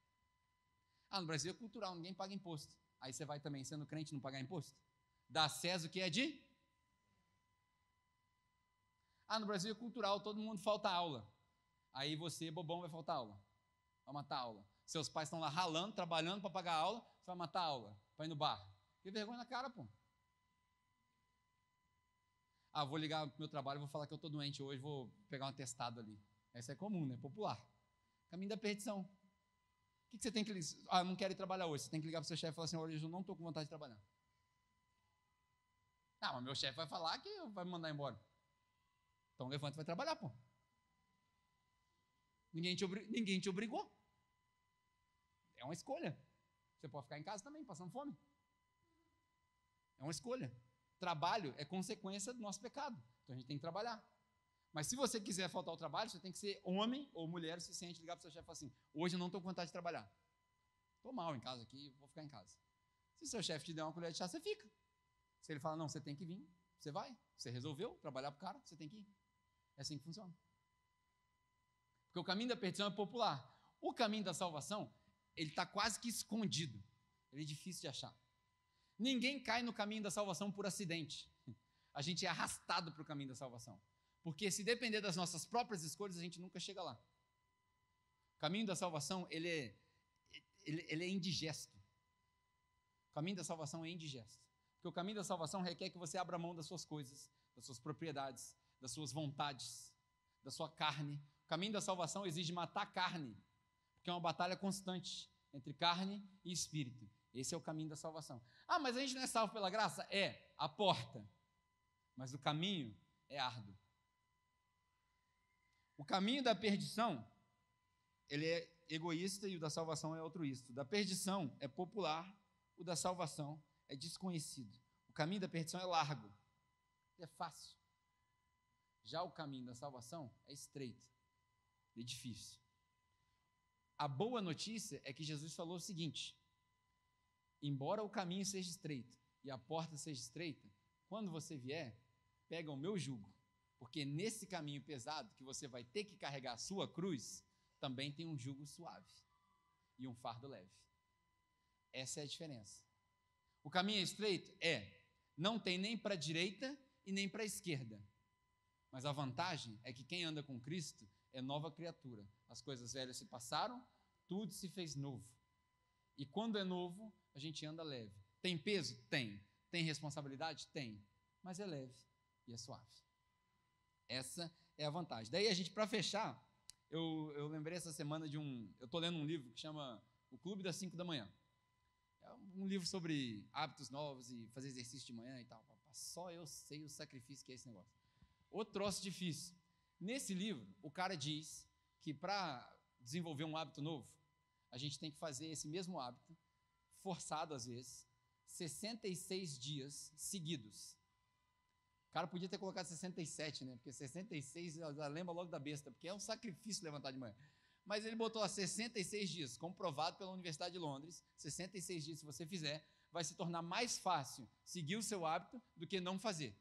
No Brasil é cultural, ninguém paga imposto. Aí você vai também, sendo crente, não pagar imposto? Dá a César o que é de? No Brasil é cultural, todo mundo falta aula. Aí você, bobão, vai faltar aula. Vai matar a aula. Seus pais estão lá ralando, trabalhando para pagar a aula, você vai matar a aula, para ir no bar. Que vergonha na cara, pô. Vou ligar pro meu trabalho, vou falar que eu estou doente hoje, vou pegar um atestado ali. Essa é comum, né? Popular. Caminho da perdição. O que você tem que... não quero ir trabalhar hoje. Você tem que ligar para o seu chefe e falar assim: olha, eu não estou com vontade de trabalhar. Mas meu chefe vai falar que vai me mandar embora. Então levanta e vai trabalhar, pô. Ninguém te obrigou. É uma escolha. Você pode ficar em casa também, passando fome. É uma escolha. Trabalho é consequência do nosso pecado. Então a gente tem que trabalhar. Mas se você quiser faltar ao trabalho, você tem que ser homem ou mulher o suficiente, ligar para o seu chefe e falar assim: hoje eu não estou com vontade de trabalhar. Estou mal em casa aqui, vou ficar em casa. Se o seu chefe te der uma colher de chá, você fica. Se ele falar: não, você tem que vir, você vai. Você resolveu trabalhar para o cara, você tem que ir. É assim que funciona. Porque o caminho da perdição é popular. O caminho da salvação, ele está quase que escondido. Ele é difícil de achar. Ninguém cai no caminho da salvação por acidente. A gente é arrastado para o caminho da salvação. Porque se depender das nossas próprias escolhas, a gente nunca chega lá. O caminho da salvação, ele é indigesto. O caminho da salvação é indigesto. Porque o caminho da salvação requer que você abra mão das suas coisas, das suas propriedades, das suas vontades, da sua carne. O caminho da salvação exige matar a carne, porque é uma batalha constante entre carne e espírito. Esse é o caminho da salvação. Mas a gente não é salvo pela graça? É, a porta. Mas o caminho é árduo. O caminho da perdição, ele é egoísta e o da salvação é altruísta. O da perdição é popular, o da salvação é desconhecido. O caminho da perdição é largo, é fácil. Já o caminho da salvação é estreito, é difícil. A boa notícia é que Jesus falou o seguinte: embora o caminho seja estreito e a porta seja estreita, quando você vier, pega o meu jugo, porque nesse caminho pesado que você vai ter que carregar a sua cruz, também tem um jugo suave e um fardo leve. Essa é a diferença. O caminho é estreito? Não tem nem para a direita e nem para a esquerda. Mas a vantagem é que quem anda com Cristo é nova criatura. As coisas velhas se passaram, tudo se fez novo. E quando é novo, a gente anda leve. Tem peso? Tem. Tem responsabilidade? Tem. Mas é leve e é suave. Essa é a vantagem. Daí a gente, para fechar, eu lembrei essa semana de eu estou lendo um livro que chama O Clube das 5 da Manhã. É um livro sobre hábitos novos e fazer exercício de manhã e tal. Só eu sei o sacrifício que é esse negócio. Outro troço difícil. Nesse livro, o cara diz que para desenvolver um hábito novo, a gente tem que fazer esse mesmo hábito, forçado às vezes, 66 dias seguidos. O cara podia ter colocado 67, né? Porque 66, já lembra logo da besta, porque é um sacrifício levantar de manhã. Mas ele botou 66 dias, comprovado pela Universidade de Londres, 66 dias, se você fizer, vai se tornar mais fácil seguir o seu hábito do que não fazer.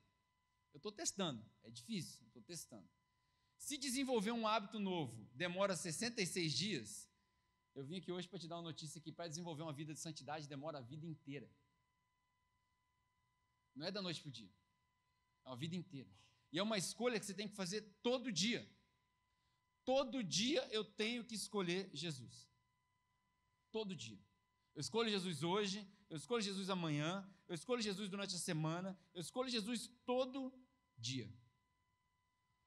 Eu estou testando, é difícil, estou testando. Se desenvolver um hábito novo demora 66 dias, eu vim aqui hoje para te dar uma notícia que para desenvolver uma vida de santidade demora a vida inteira. Não é da noite para o dia, é uma vida inteira. E é uma escolha que você tem que fazer todo dia. Todo dia eu tenho que escolher Jesus. Todo dia. Eu escolho Jesus hoje, eu escolho Jesus amanhã, eu escolho Jesus durante a semana, eu escolho Jesus todo dia.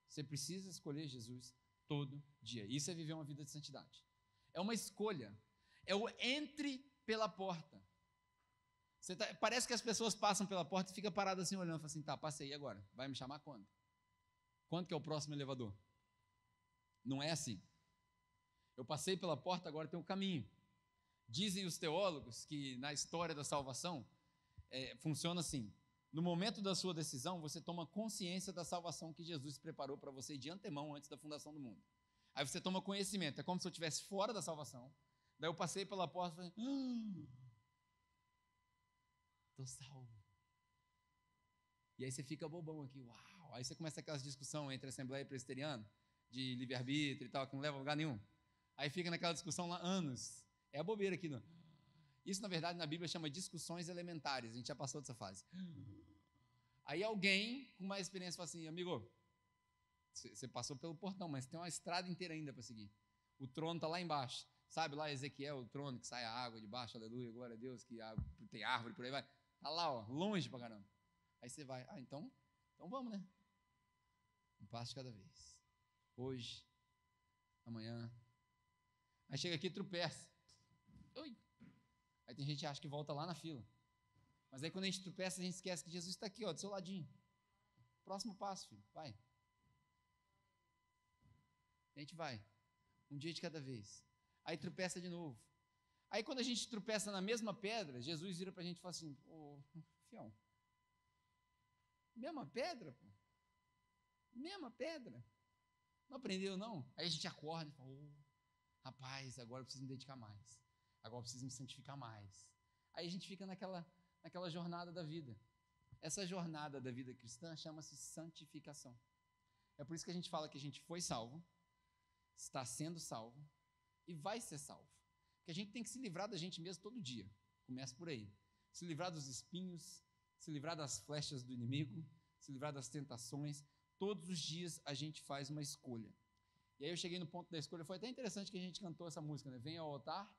Você precisa escolher Jesus todo dia. Isso é viver uma vida de santidade. É uma escolha. É o entre pela porta. Parece que as pessoas passam pela porta e ficam paradas assim olhando, falam assim, tá, passei, e agora? Vai me chamar quando? Quando que é o próximo elevador? Não é assim. Eu passei pela porta, agora tem um caminho. Dizem os teólogos que na história da salvação funciona assim. No momento da sua decisão, você toma consciência da salvação que Jesus preparou para você de antemão antes da fundação do mundo. Aí você toma conhecimento, é como se eu estivesse fora da salvação. Daí eu passei pela porta e falei, estou salvo. E aí você fica bobão aqui, uau. Aí você começa aquelas discussões entre Assembleia e Presbiteriano, de livre-arbítrio e tal, que não leva a lugar nenhum. Aí fica naquela discussão lá anos. É a bobeira aqui. Não. Isso, na verdade, na Bíblia chama discussões elementares. A gente já passou dessa fase. Aí alguém com mais experiência fala assim, amigo, você passou pelo portão, mas tem uma estrada inteira ainda para seguir. O trono está lá embaixo. Sabe lá Ezequiel, o trono que sai a água de baixo, aleluia, glória a Deus, que tem árvore por aí vai. Está lá, ó, longe pra caramba. Aí você vai, então vamos, né? Um passo de cada vez. Hoje, amanhã. Aí chega aqui e tropeça. Oi. Aí tem gente que acha que volta lá na fila. Mas aí quando a gente tropeça, a gente esquece que Jesus está aqui, ó, do seu ladinho. Próximo passo, filho, vai. A gente vai. Um dia de cada vez. Aí tropeça de novo. Aí quando a gente tropeça na mesma pedra, Jesus vira para a gente e fala assim, ô, fião, mesma pedra, pô. Mesma pedra. Não aprendeu, não? Aí a gente acorda e fala, rapaz, agora eu preciso me dedicar mais. Agora eu preciso me santificar mais. Aí a gente fica naquela jornada da vida. Essa jornada da vida cristã chama-se santificação. É por isso que a gente fala que a gente foi salvo, está sendo salvo e vai ser salvo. Porque a gente tem que se livrar da gente mesmo todo dia. Começa por aí. Se livrar dos espinhos, se livrar das flechas do inimigo, se livrar das tentações. Todos os dias a gente faz uma escolha. E aí eu cheguei no ponto da escolha, foi até interessante que a gente cantou essa música, né? Venha ao altar,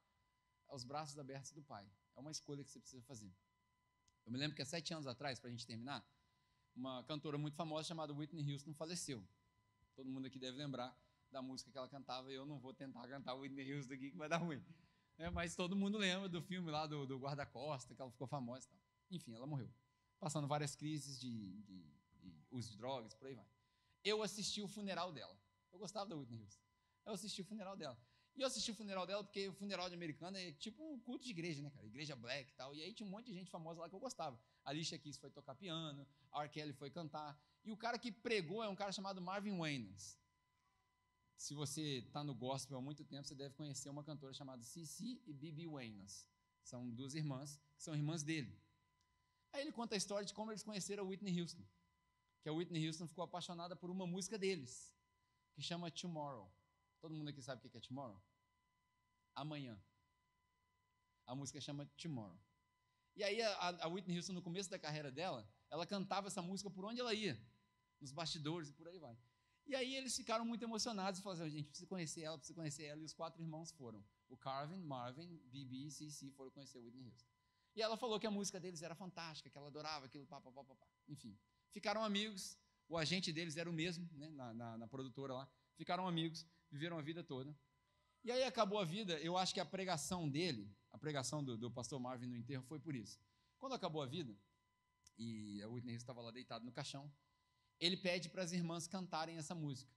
aos braços abertos do Pai. É uma escolha que você precisa fazer. Eu me lembro que há 7 anos atrás, para a gente terminar, uma cantora muito famosa chamada Whitney Houston faleceu. Todo mundo aqui deve lembrar da música que ela cantava, e eu não vou tentar cantar Whitney Houston aqui, que vai dar ruim. Mas todo mundo lembra do filme lá do guarda-costa, que ela ficou famosa e tal. Enfim, ela morreu. Passando várias crises de uso de drogas, por aí vai. Eu assisti o funeral dela. Eu gostava da Whitney Houston. Eu assisti o funeral dela. E eu assisti o funeral dela porque o funeral de americano é tipo um culto de igreja, né, cara? Igreja black e tal. E aí tinha um monte de gente famosa lá que eu gostava. A Alicia Keys foi tocar piano, a R. Kelly foi cantar. E o cara que pregou é um cara chamado Marvin Winans. Se você está no gospel há muito tempo, você deve conhecer uma cantora chamada C.C. e B.B. Winans. São 2 irmãs, que são irmãs dele. Aí ele conta a história de como eles conheceram a Whitney Houston. Que a Whitney Houston ficou apaixonada por uma música deles, que chama Tomorrow. Todo mundo aqui sabe o que é Tomorrow? Amanhã. A música chama Tomorrow. E aí a Whitney Houston, no começo da carreira dela, ela cantava essa música por onde ela ia, nos bastidores e por aí vai. E aí eles ficaram muito emocionados e falaram assim, gente, precisa conhecer ela, e os 4 irmãos foram. O Carvin, Marvin, B.B. e C.C. foram conhecer a Whitney Houston. E ela falou que a música deles era fantástica, que ela adorava aquilo, pá. Enfim, ficaram amigos, o agente deles era o mesmo, né, na produtora lá, ficaram amigos, viveram a vida toda. E aí acabou a vida, eu acho que a pregação dele, a pregação do pastor Marvin no enterro foi por isso. Quando acabou a vida, e a Whitney Houston estava lá deitada no caixão, ele pede para as irmãs cantarem essa música.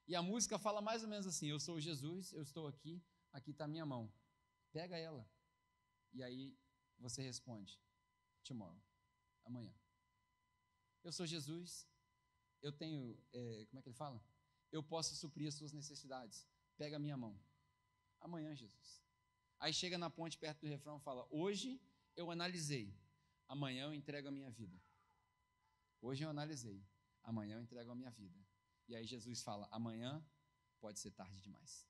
E a música fala mais ou menos assim, eu sou Jesus, eu estou aqui, aqui está a minha mão. Pega ela. E aí você responde, tomorrow. Amanhã. Eu sou Jesus, eu tenho, como é que ele fala? Eu posso suprir as suas necessidades. Pega a minha mão. Amanhã, Jesus. Aí chega na ponte perto do refrão e fala: hoje eu analisei, amanhã eu entrego a minha vida. Hoje eu analisei, amanhã eu entrego a minha vida. E aí Jesus fala: amanhã pode ser tarde demais.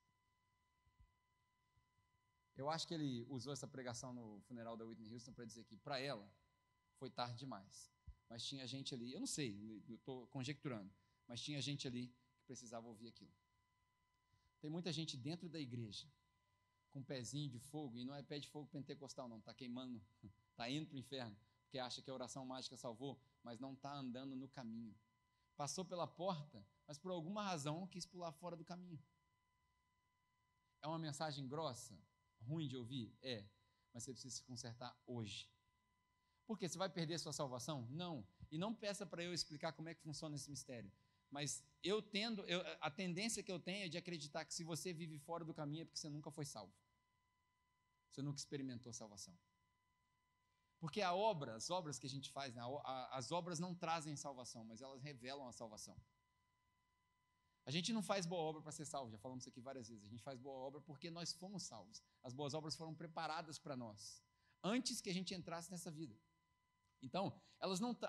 Eu acho que ele usou essa pregação no funeral da Whitney Houston para dizer que para ela foi tarde demais. Mas tinha gente ali, eu não sei, eu estou conjecturando, mas tinha gente ali que precisava ouvir aquilo. Tem muita gente dentro da igreja com um pezinho de fogo, e não é pé de fogo pentecostal não, está queimando, está indo para o inferno, porque acha que a oração mágica salvou, mas não está andando no caminho. Passou pela porta, mas por alguma razão quis pular fora do caminho. É uma mensagem grossa, ruim de ouvir? É, mas você precisa se consertar hoje. Por quê? Você vai perder a sua salvação? Não. E não peça para eu explicar como é que funciona esse mistério. Mas a tendência que eu tenho é de acreditar que se você vive fora do caminho é porque você nunca foi salvo. Você nunca experimentou salvação. Porque as obras que a gente faz, né, as obras não trazem salvação, mas elas revelam a salvação. A gente não faz boa obra para ser salvo, já falamos isso aqui várias vezes. A gente faz boa obra porque nós fomos salvos. As boas obras foram preparadas para nós, antes que a gente entrasse nessa vida. Então,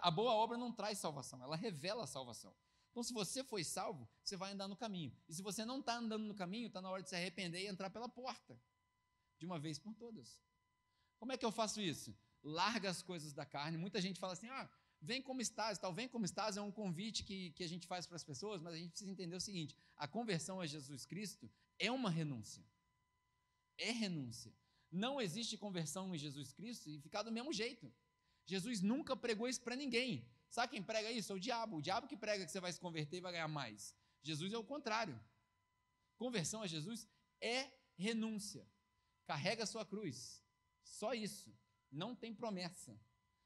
a boa obra não traz salvação, ela revela a salvação. Então, se você foi salvo, você vai andar no caminho. E se você não está andando no caminho, está na hora de se arrepender e entrar pela porta, de uma vez por todas. Como é que eu faço isso? Larga as coisas da carne. Muita gente fala assim: vem como estás. Tal, vem como estás é um convite que a gente faz para as pessoas, mas a gente precisa entender o seguinte: a conversão a Jesus Cristo é uma renúncia. É renúncia. Não existe conversão em Jesus Cristo e ficar do mesmo jeito. Jesus nunca pregou isso para ninguém. Sabe quem prega isso? É o diabo. O diabo que prega que você vai se converter e vai ganhar mais. Jesus é o contrário. Conversão a Jesus é renúncia. Carrega a sua cruz. Só isso. Não tem promessa.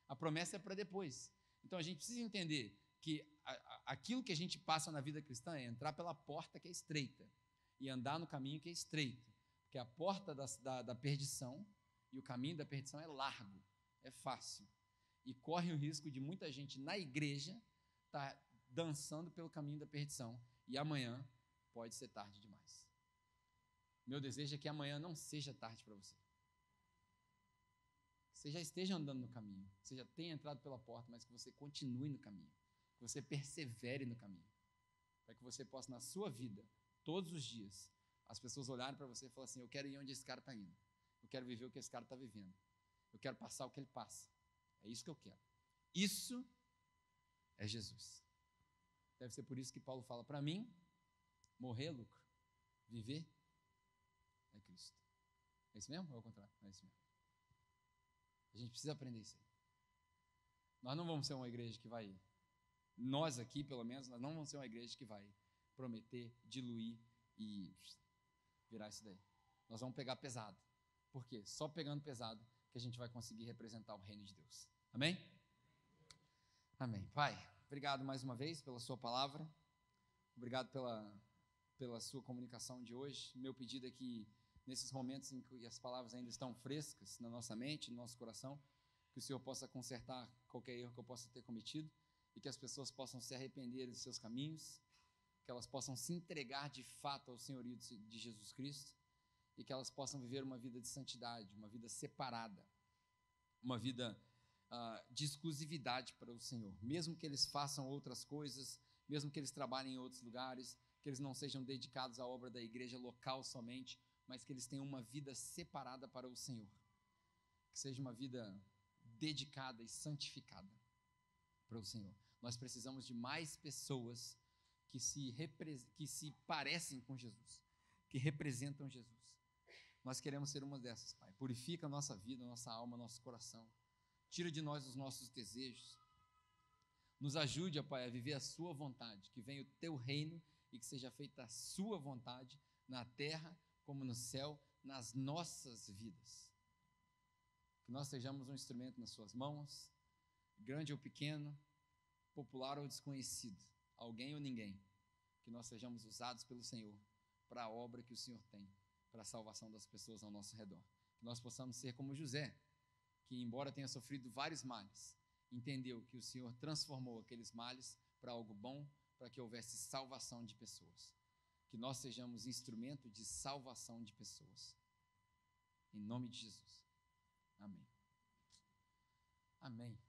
A promessa é para depois. Então a gente precisa entender que aquilo que a gente passa na vida cristã é entrar pela porta que é estreita e andar no caminho que é estreito. Porque a porta da perdição e o caminho da perdição é largo, é fácil. E corre o risco de muita gente na igreja estar dançando pelo caminho da perdição. E amanhã pode ser tarde demais. Meu desejo é que amanhã não seja tarde para você. Que você já esteja andando no caminho. Que você já tenha entrado pela porta, mas que você continue no caminho. Que você persevere no caminho. Para que você possa, na sua vida, todos os dias, as pessoas olharem para você e falarem assim: eu quero ir onde esse cara está indo. Eu quero viver o que esse cara está vivendo. Eu quero passar o que ele passa. É isso que eu quero. Isso é Jesus. Deve ser por isso que Paulo fala: para mim, morrer é lucro, viver é Cristo. É isso mesmo ou é o contrário? É isso mesmo. A gente precisa aprender isso aí. Nós não vamos ser uma igreja que vai, nós aqui pelo menos, nós não vamos ser uma igreja que vai prometer, diluir e virar isso daí. Nós vamos pegar pesado. Por quê? Só pegando pesado que a gente vai conseguir representar o reino de Deus. Amém? Amém. Pai, obrigado mais uma vez pela sua palavra. Obrigado pela sua comunicação de hoje. Meu pedido é que nesses momentos em que as palavras ainda estão frescas na nossa mente, no nosso coração, que o Senhor possa consertar qualquer erro que eu possa ter cometido e que as pessoas possam se arrepender dos seus caminhos, que elas possam se entregar de fato ao senhorio de Jesus Cristo e que elas possam viver uma vida de santidade, uma vida separada, uma vida de exclusividade para o Senhor, mesmo que eles façam outras coisas, mesmo que eles trabalhem em outros lugares, que eles não sejam dedicados à obra da igreja local somente, mas que eles tenham uma vida separada para o Senhor, que seja uma vida dedicada e santificada para o Senhor. Nós precisamos de mais pessoas que se parecem com Jesus, que representam Jesus. Nós queremos ser uma dessas, Pai. Purifica a nossa vida, a nossa alma, nosso coração. Tira de nós os nossos desejos. Nos ajude, Pai, a viver a sua vontade, que venha o teu reino e que seja feita a sua vontade na terra como no céu, nas nossas vidas. Que nós sejamos um instrumento nas suas mãos, grande ou pequeno, popular ou desconhecido, alguém ou ninguém, que nós sejamos usados pelo Senhor para a obra que o Senhor tem, para a salvação das pessoas ao nosso redor. Que nós possamos ser como José, que, embora tenha sofrido vários males, entendeu que o Senhor transformou aqueles males para algo bom, para que houvesse salvação de pessoas. Que nós sejamos instrumento de salvação de pessoas. Em nome de Jesus. Amém. Amém.